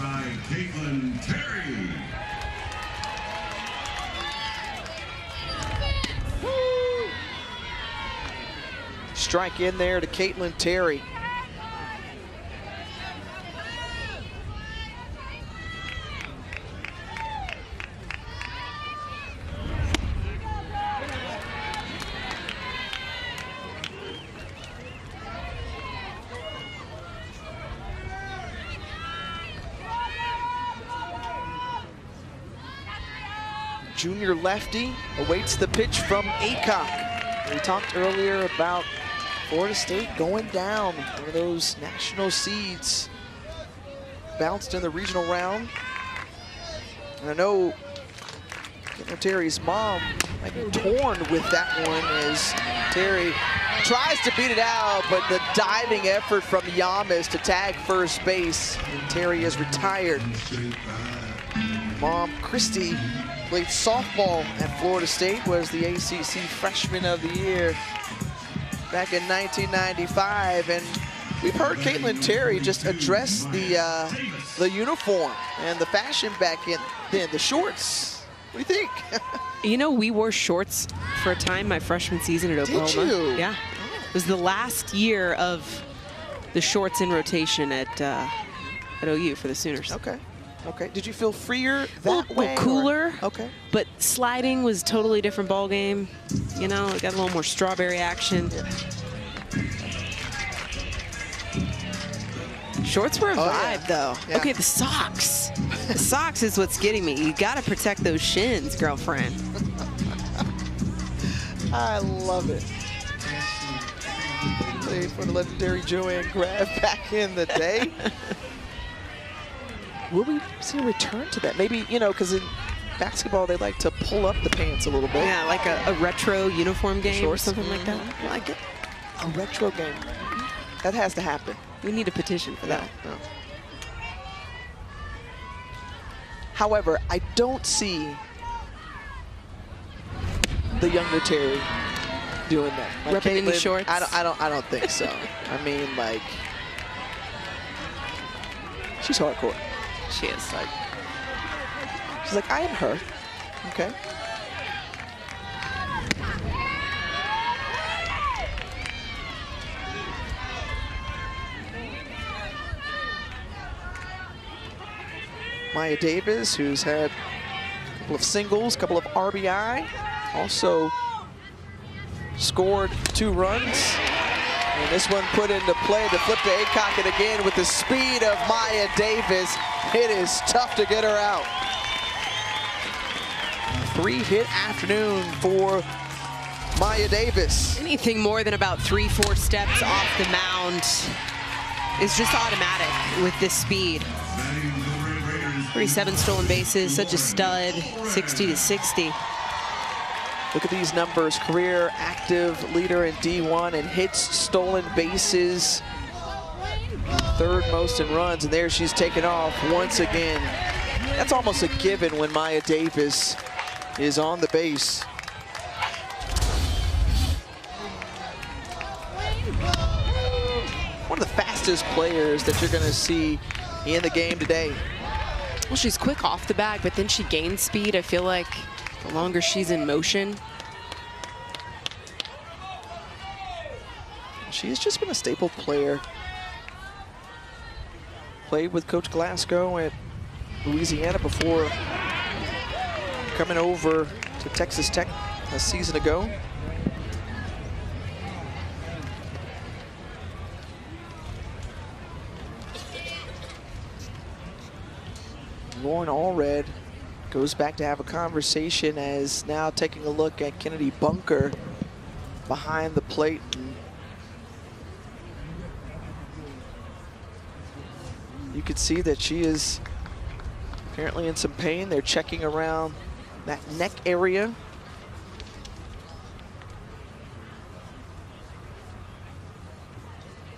Strike in there to Caitlin Terry. Junior lefty awaits the pitch from Aycock. We talked earlier about Florida State going down, one of those national seeds. Bounced in the regional round. And I know Terry's mom might be torn with that one as Terry tries to beat it out, but the diving effort from Yamas to tag first base, and Terry is retired. Mom, Christy, played softball at Florida State, was the ACC Freshman of the Year back in 1995, and we've heard Caitlin Terry just address the uniform and the fashion back then, the shorts. What do you think? You know, we wore shorts for a time my freshman season at Oklahoma. Did you? Yeah. It was the last year of the shorts in rotation at OU for the Sooners. Okay. Okay. Did you feel freer that way? A little cooler. Okay. But sliding was totally different ball game. You know, it got a little more strawberry action. Yeah. Shorts were a vibe, though. Yeah. Okay, the socks. The socks is what's getting me. You got to protect those shins, girlfriend. I love it. Played for the legendary Joanne Graff back in the day. Will we see a return to that? Maybe, you know, because in basketball, they like to pull up the pants a little bit. Yeah, like a retro uniform game or something like that. I like it. A retro game. That has to happen. We need a petition for that. No. However, I don't see the younger Terry doing that. Like Repping in the Caitlin, shorts? I don't think so. I mean, like, she's hardcore. She is. Like, she's like, I am her. Okay. Maya Davis, who's had a couple of singles, a couple of RBI, also scored 2 runs. And this one put into play to flip to Aycock, and again with the speed of Maya Davis, it is tough to get her out. 3-hit afternoon for Maya Davis. Anything more than about 3-4 steps off the mound is just automatic with this speed. 37 stolen bases, such a stud, 60-60. Look at these numbers. Career active leader in D1 and hits, stolen bases. 3rd most in runs, and there she's taken off once again. That's almost a given when Maya Davis is on the base. One of the fastest players that you're going to see in the game today. Well, she's quick off the bag, but then she gains speed. I feel like the longer she's in motion. She's just been a staple player. Played with Coach Glasgow at Louisiana before coming over to Texas Tech a season ago. Lauren Allred goes back to have a conversation as now taking a look at Kennedy Bunker behind the plate. You can see that she is apparently in some pain. They're checking around that neck area.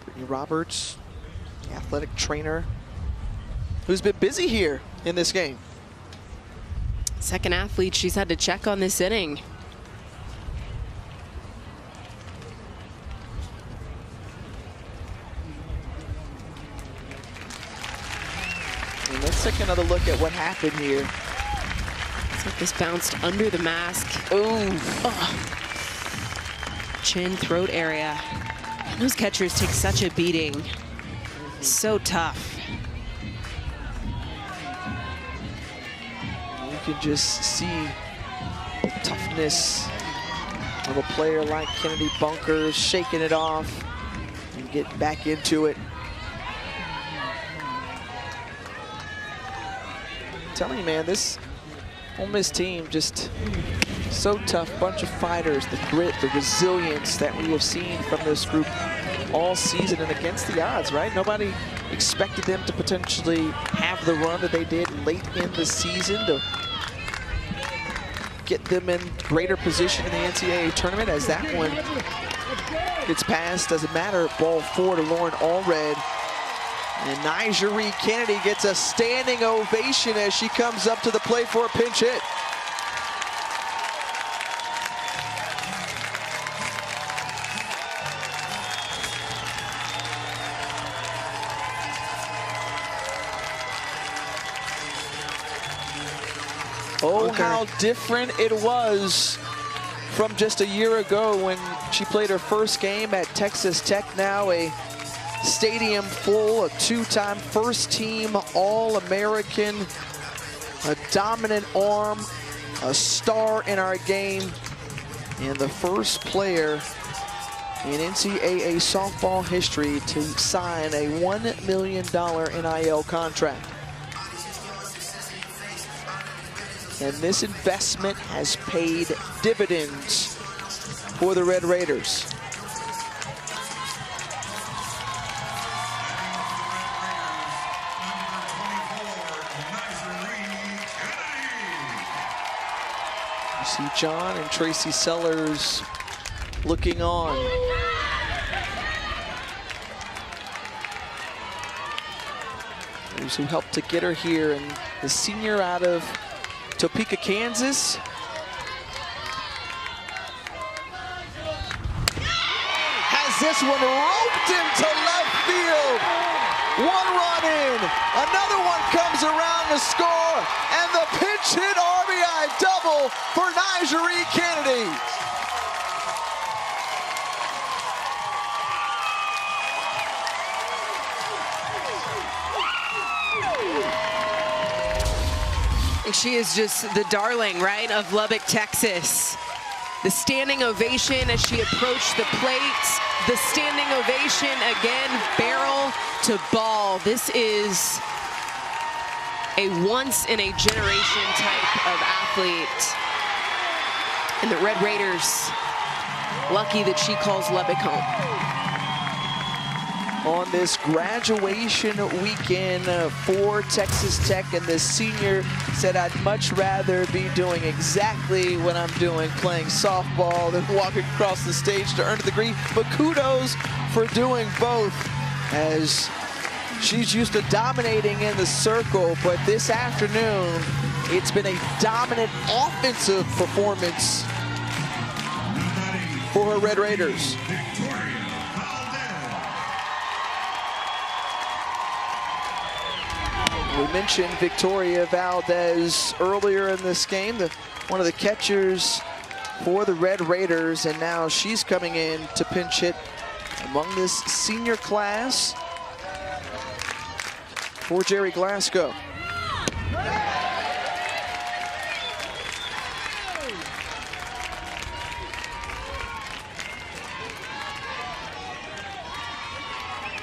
Brittany Roberts, the athletic trainer, who's been busy here in this game. Second athlete she's had to check on this inning. And let's take another look at what happened here. Looks like this bounced under the mask. Ooh. Oh. Chin, throat area. And those catchers take such a beating. So tough. You can just see the toughness of a player like Kennedy Bunker, shaking it off and get back into it. I'm telling you, man, this Ole Miss team just so tough. Bunch of fighters, the grit, the resilience that we have seen from this group all season and against the odds, right? Nobody expected them to potentially have the run that they did late in the season to get them in greater position in the NCAA tournament. As that one gets passed, doesn't matter, ball 4 to Lauren Allred. And Nigeri Kennedy gets a standing ovation as she comes up to the plate for a pinch hit. Oh, how different it was from just a year ago when she played her first game at Texas Tech. Now a stadium full, a two-time first-team All-American, a dominant arm, a star in our game, and the first player in NCAA softball history to sign a $1 million NIL contract. And this investment has paid dividends for the Red Raiders. You see John and Tracy Sellers looking on. Those who helped to get her here, and the senior out of Topeka, Kansas. Has this one roped into left field. One run in, another one comes around to score, and the pinch hit RBI double for Nigeri Kennedy. She is just the darling, right, of Lubbock, Texas. The standing ovation as she approached the plate. The standing ovation again, barrel to ball. This is a once-in-a-generation type of athlete. And the Red Raiders, lucky that she calls Lubbock home. On this graduation weekend for Texas Tech, and the senior said, I'd much rather be doing exactly what I'm doing, playing softball, than walking across the stage to earn a degree. But kudos for doing both, as she's used to dominating in the circle, but this afternoon it's been a dominant offensive performance for her Red Raiders. We mentioned Victoria Valdez earlier in this game, one of the catchers for the Red Raiders, and now she's coming in to pinch hit among this senior class for Jerry Glasgow.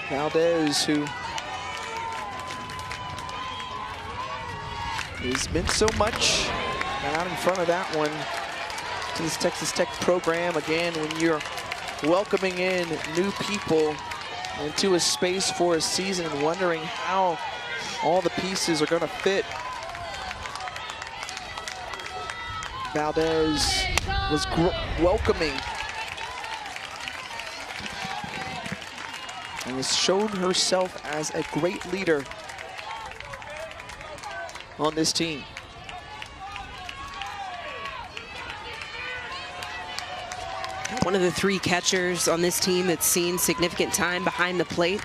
Valdez, who has meant so much, out in front of that one to this Texas Tech program. Again, when you're welcoming in new people into a space for a season and wondering how all the pieces are going to fit. Valdez was welcoming and has shown herself as a great leader on this team. One of the 3 catchers on this team that's seen significant time behind the plate.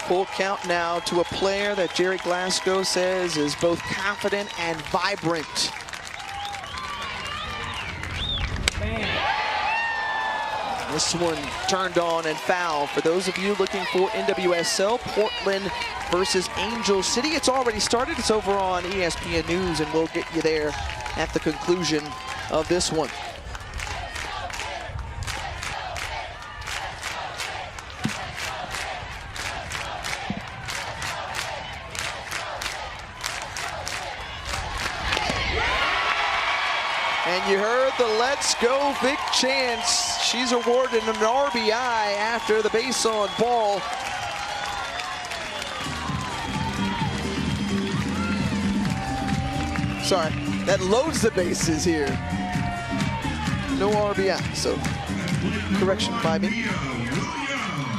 Full count now to a player that Jerry Glasgow says is both confident and vibrant. This one turned on and foul. For those of you looking for NWSL, Portland versus Angel City. It's already started. It's over on ESPN News, and we'll get you there at the conclusion of this one. And you heard the "Let's Go Vic" chants. She's awarded an RBI after the base on ball. Sorry, that loads the bases here. No RBI, so correction by me.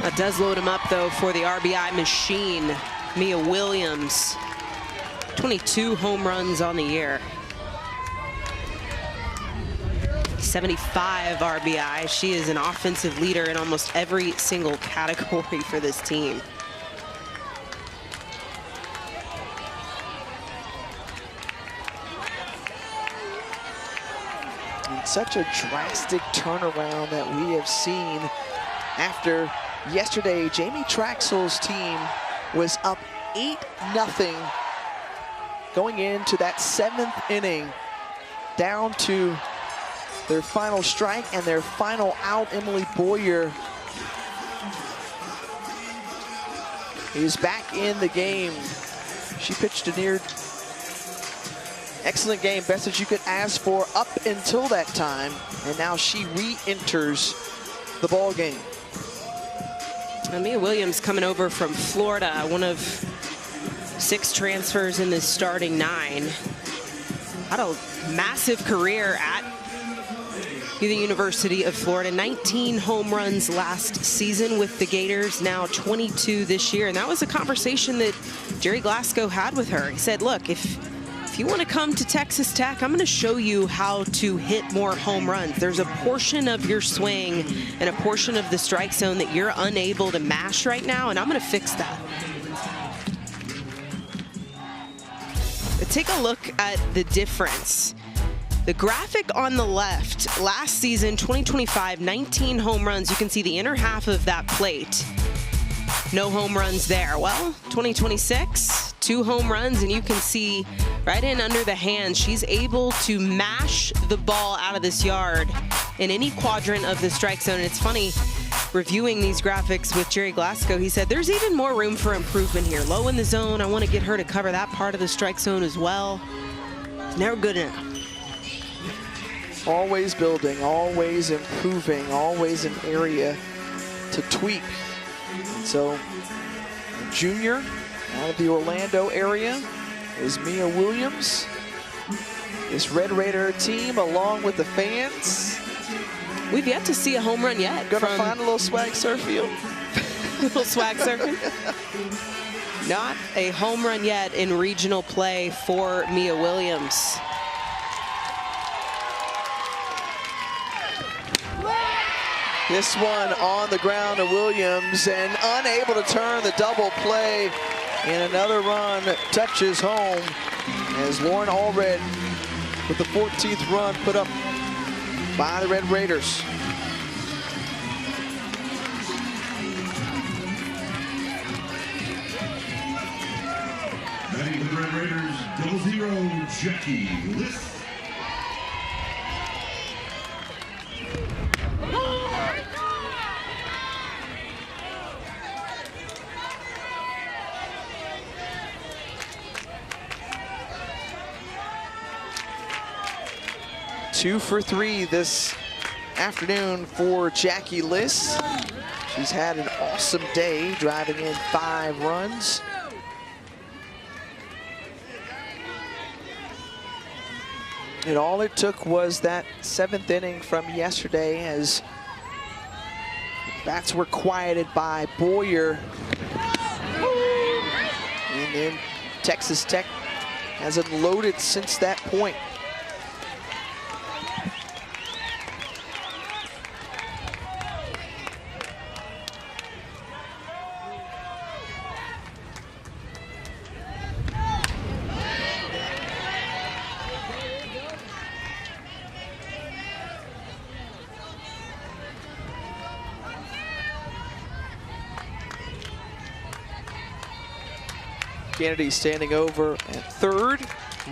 That does load him up, though, for the RBI machine. Mia Williams, 22 home runs on the year. 75 RBI. She is an offensive leader in almost every single category for this team. And such a drastic turnaround that we have seen after yesterday. Jamie Traxel's team was up 8-0 going into that 7th inning, down to their final strike and their final out. Emily Boyer is back in the game. She pitched a near excellent game, best that you could ask for up until that time, and now she re-enters the ball game. Mia Williams coming over from Florida, one of 6 transfers in this starting 9. Had a massive career at the University of Florida. 19 home runs last season with the Gators, now 22 this year. And that was a conversation that Jerry Glasgow had with her. He said, look, if you want to come to Texas Tech, I'm going to show you how to hit more home runs. There's a portion of your swing and a portion of the strike zone that you're unable to mash right now, and I'm going to fix that. But take a look at the difference. The graphic on the left, last season, 2025, 19 home runs. You can see the inner half of that plate. No home runs there. Well, 2026, 2 home runs, and you can see right in under the hand, she's able to mash the ball out of this yard in any quadrant of the strike zone. And it's funny, reviewing these graphics with Jerry Glasgow, he said there's even more room for improvement here. Low in the zone, I want to get her to cover that part of the strike zone as well. It's never good enough. Always building, always improving, always an area to tweak. And so, a junior out of the Orlando area is Mia Williams. This Red Raider team, along with the fans, we've yet to see a home run yet. Gonna find a little swag surf field. A little swag surfing. Not a home run yet in regional play for Mia Williams. This one on the ground to Williams and unable to turn the double play. And another run touches home as Lauren Allred with the 14th run put up by the Red Raiders. Batting for the Red Raiders, 00, Jackie List. Two for three this afternoon for Jackie Liss. She's had an awesome day, driving in 5 runs. And all it took was that 7th inning from yesterday as bats were quieted by Boyer. And then Texas Tech hasn't loaded since that point. Kennedy standing over at third.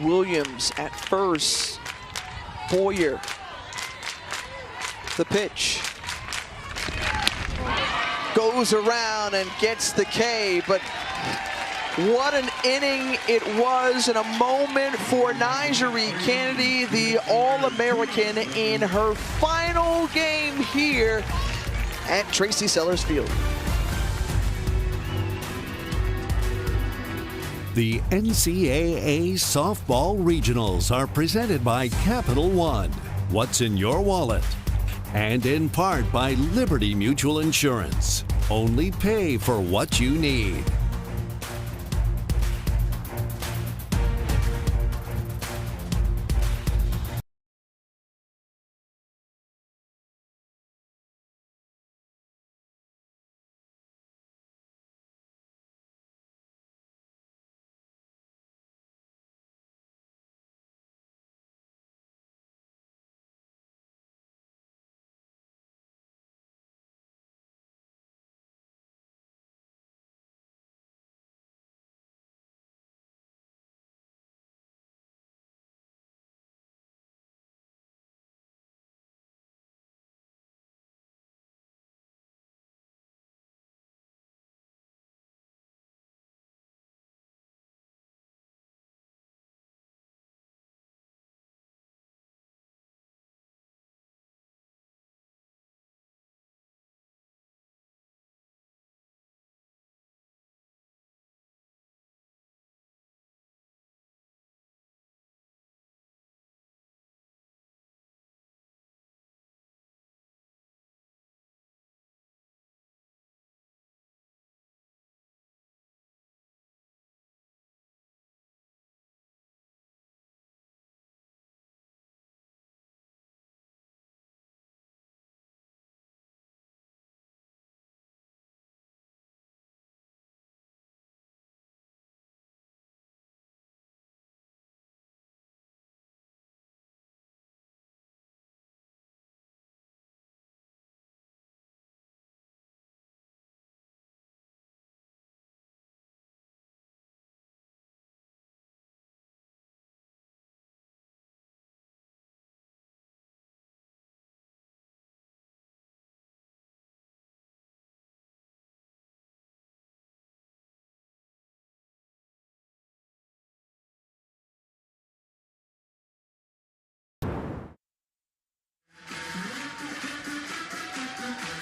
Williams at first. Boyer. The pitch. Goes around and gets the K, but what an inning it was and a moment for Nigeri Kennedy, the All-American, in her final game here at Tracy Sellers Field. The NCAA Softball Regionals are presented by Capital One. What's in your wallet? And in part by Liberty Mutual Insurance. Only pay for what you need.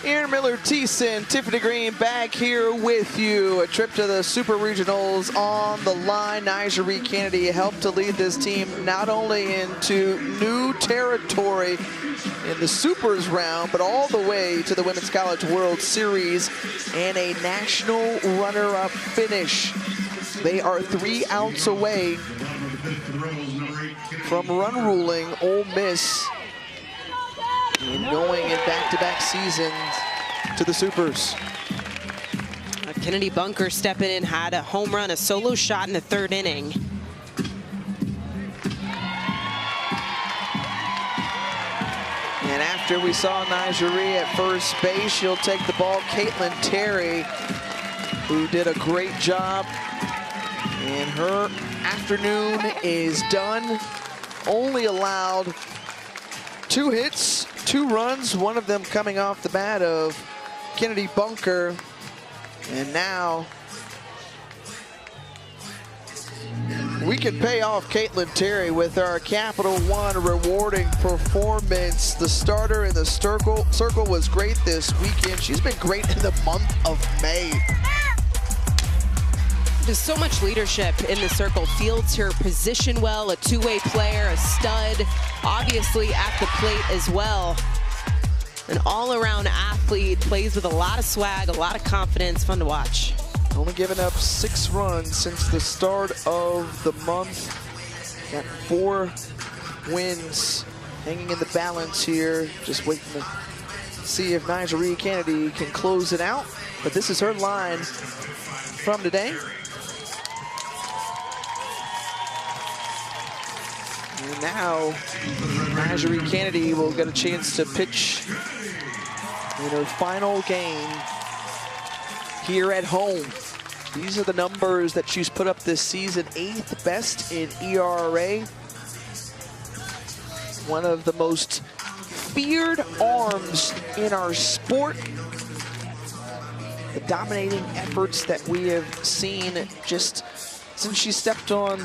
Aaron Miller, Thiessen, Tiffany Green back here with you. A trip to the Super Regionals on the line. Nigeri Kennedy helped to lead this team not only into new territory in the Supers round, but all the way to the Women's College World Series and a national runner-up finish. They are 3 outs away from run ruling Ole Miss and going in back-to-back seasons to the Supers. Kennedy Bunker stepping in, had a home run, a solo shot in the 3rd inning. And after we saw Nigeri at first base, she'll take the ball. Caitlin Terry, who did a great job. And her afternoon is done. Only allowed 2 hits, 2 runs, one of them coming off the bat of Kennedy Bunker. And now we can pay off Caitlin Terry with our Capital One rewarding performance. The starter in the circle was great this weekend. She's been great in the month of May. There's so much leadership in the circle. Fields her position well, a two-way player, a stud, obviously at the plate as well. An all-around athlete, plays with a lot of swag, a lot of confidence, fun to watch. Only given up 6 runs since the start of the month. Got 4 wins hanging in the balance here. Just waiting to see if Nigeri Kennedy can close it out. But this is her line from today. And now Nigeri Kennedy will get a chance to pitch in her final game here at home. These are the numbers that she's put up this season. 8th best in ERA. One of the most feared arms in our sport. The dominating efforts that we have seen just since she stepped on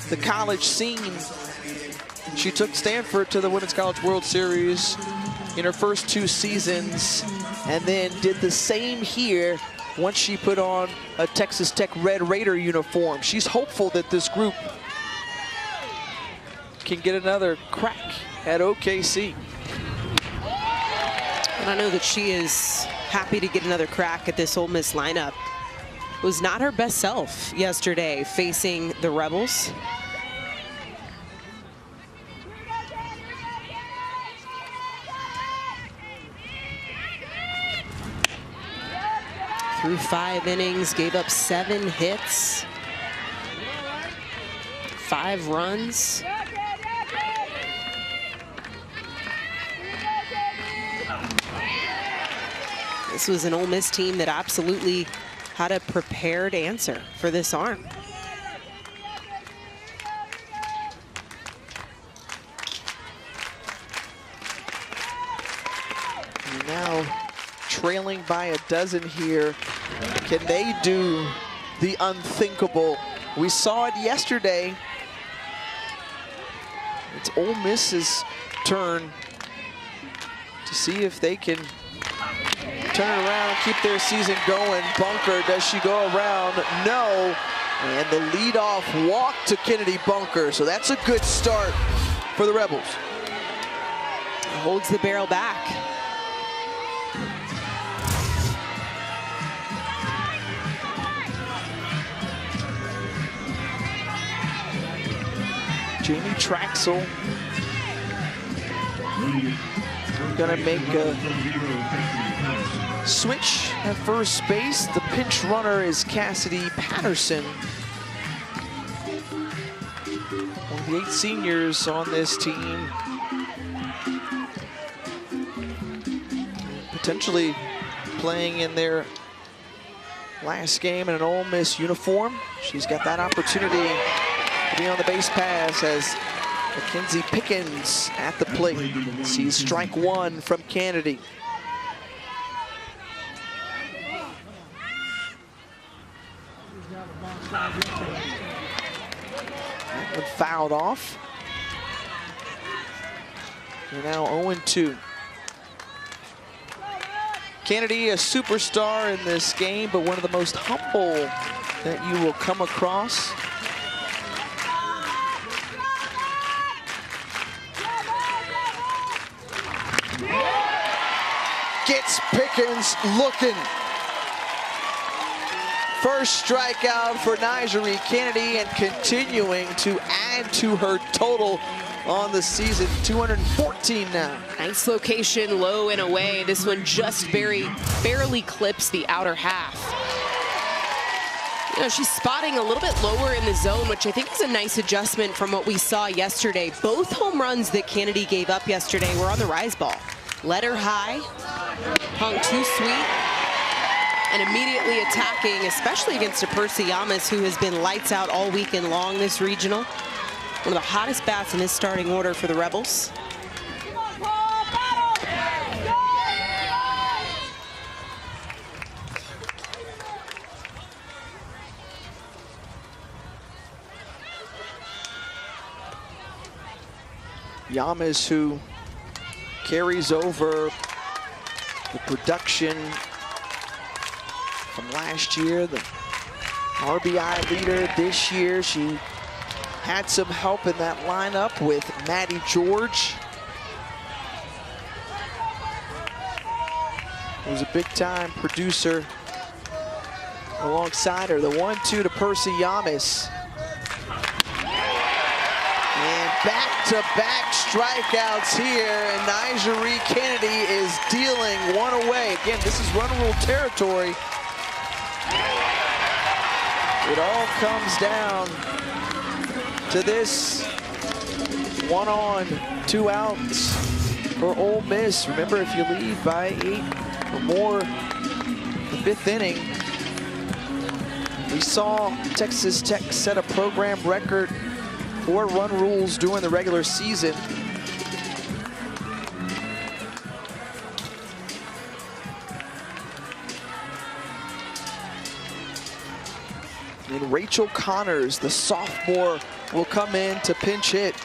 the college scene. She took Stanford to the Women's College World Series in her first 2 seasons, and then did the same here once she put on a Texas Tech Red Raider uniform. She's hopeful that this group can get another crack at OKC. And I know that she is happy to get another crack at this Ole Miss lineup. Was not her best self yesterday facing the Rebels. Through 5 innings, gave up 7 hits, 5 runs. This was an Ole Miss team that absolutely had a prepared answer for this arm. And now trailing by a dozen here. Can they do the unthinkable? We saw it yesterday. It's Ole Miss's turn to see if they can turn around, keep their season going. Bunker, does she go around? No. And the leadoff walk to Kennedy Bunker. So that's a good start for the Rebels. Holds the barrel back. Jamie Traxel gonna make a switch at first base. The pinch runner is Cassidy Patterson. One of the 8 seniors on this team. Potentially playing in their last game in an Ole Miss uniform. She's got that opportunity to be on the base pass as Mackenzie Pickens at the plate. Sees strike 1 from Kennedy. That one fouled off. We're now 0-2. Kennedy, a superstar in this game, but one of the most humble that you will come across. Gets Pickens looking. First strikeout for Nigeri Kennedy, and continuing to add to her total on the season, 214 now. Nice location, low and away. This one just barely clips the outer half. You know, she's spotting a little bit lower in the zone, which I think is a nice adjustment from what we saw yesterday. Both home runs that Kennedy gave up yesterday were on the rise ball. Let her high, hung too sweet, and immediately attacking, especially against a Percy Yamas who has been lights out all weekend long this regional. One of the hottest bats in this starting order for the Rebels. Yamas, who carries over the production from last year, the RBI leader this year. She had some help in that lineup with Maddie George, who's a big-time producer alongside her. The 1-2 to Percy Yamas. And back-to-back strikeouts here, and Nigeri Kennedy is dealing one away. Again, this is run rule territory. It all comes down to this 1 on, 2 outs for Ole Miss. Remember, if you lead by 8 or more the 5th inning, we saw Texas Tech set a program record for run rules during the regular season. And Rachel Connors, the sophomore, will come in to pinch hit.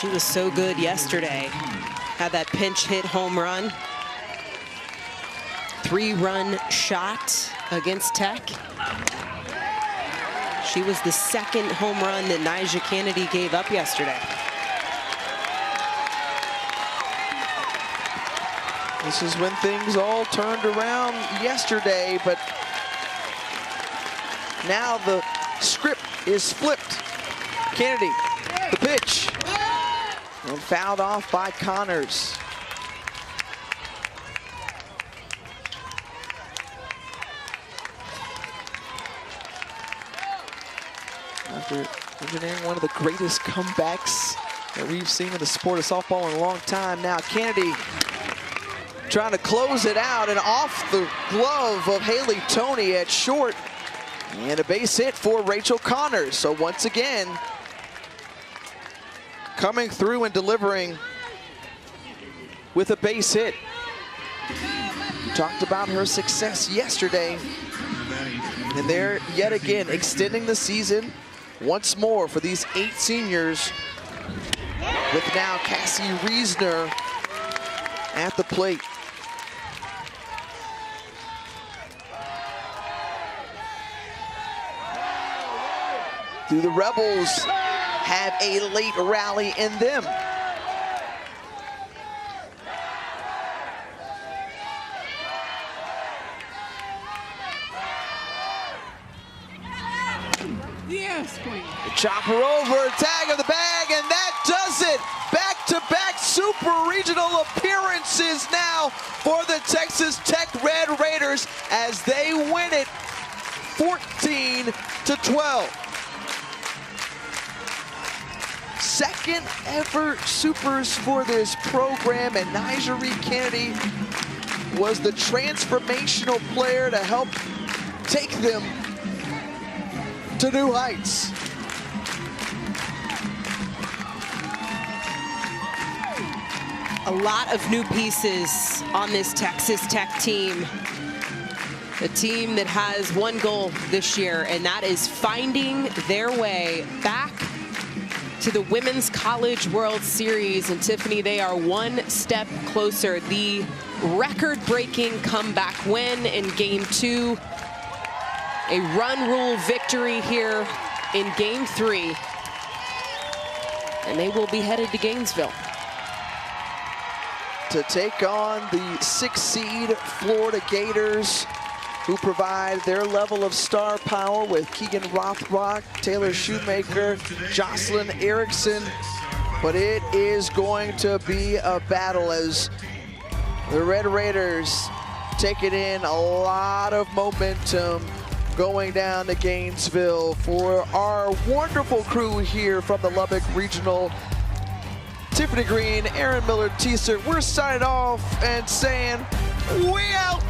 She was so good yesterday. Had that pinch hit home run. 3-run shot against Tech. She was the 2nd home run that Nigeri Kennedy gave up yesterday. This is when things all turned around yesterday, but now the script is flipped. Kennedy, the pitch, and fouled off by Connors. After engineering one of the greatest comebacks that we've seen in the sport of softball in a long time. Now Kennedy trying to close it out, and off the glove of Haley Toney at short, and a base hit for Rachel Connors. So once again, coming through and delivering with a base hit. We talked about her success yesterday, and they're yet again extending the season once more for these 8 seniors, with now Cassie Reesner at the plate. Do the Rebels have a late rally in them? Yes, Queen. Chopper over, tag of the bag, and that does it. Back-to-back super regional appearances now for the Texas Tech Red Raiders as they win it 14-12. Second ever supers for this program, and Nigeri Kennedy was the transformational player to help take them to new heights. A lot of new pieces on this Texas Tech team. A team that has one goal this year, and that is finding their way back to the Women's College World Series. And Tiffany, they are one step closer. The record-breaking comeback win in Game 2. A run rule victory here in Game 3. And they will be headed to Gainesville to take on the 6th seed Florida Gators. who provide their level of star power with Keegan Rothrock, Taylor Shoemaker, Jocelyn Erickson. But it is going to be a battle as the Red Raiders taking in a lot of momentum going down to Gainesville. For our wonderful crew here from the Lubbock Regional, Tiffany Green, Aaron Miller, Teaser, we're signing off and saying, we out.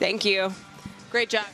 Thank you. Great job.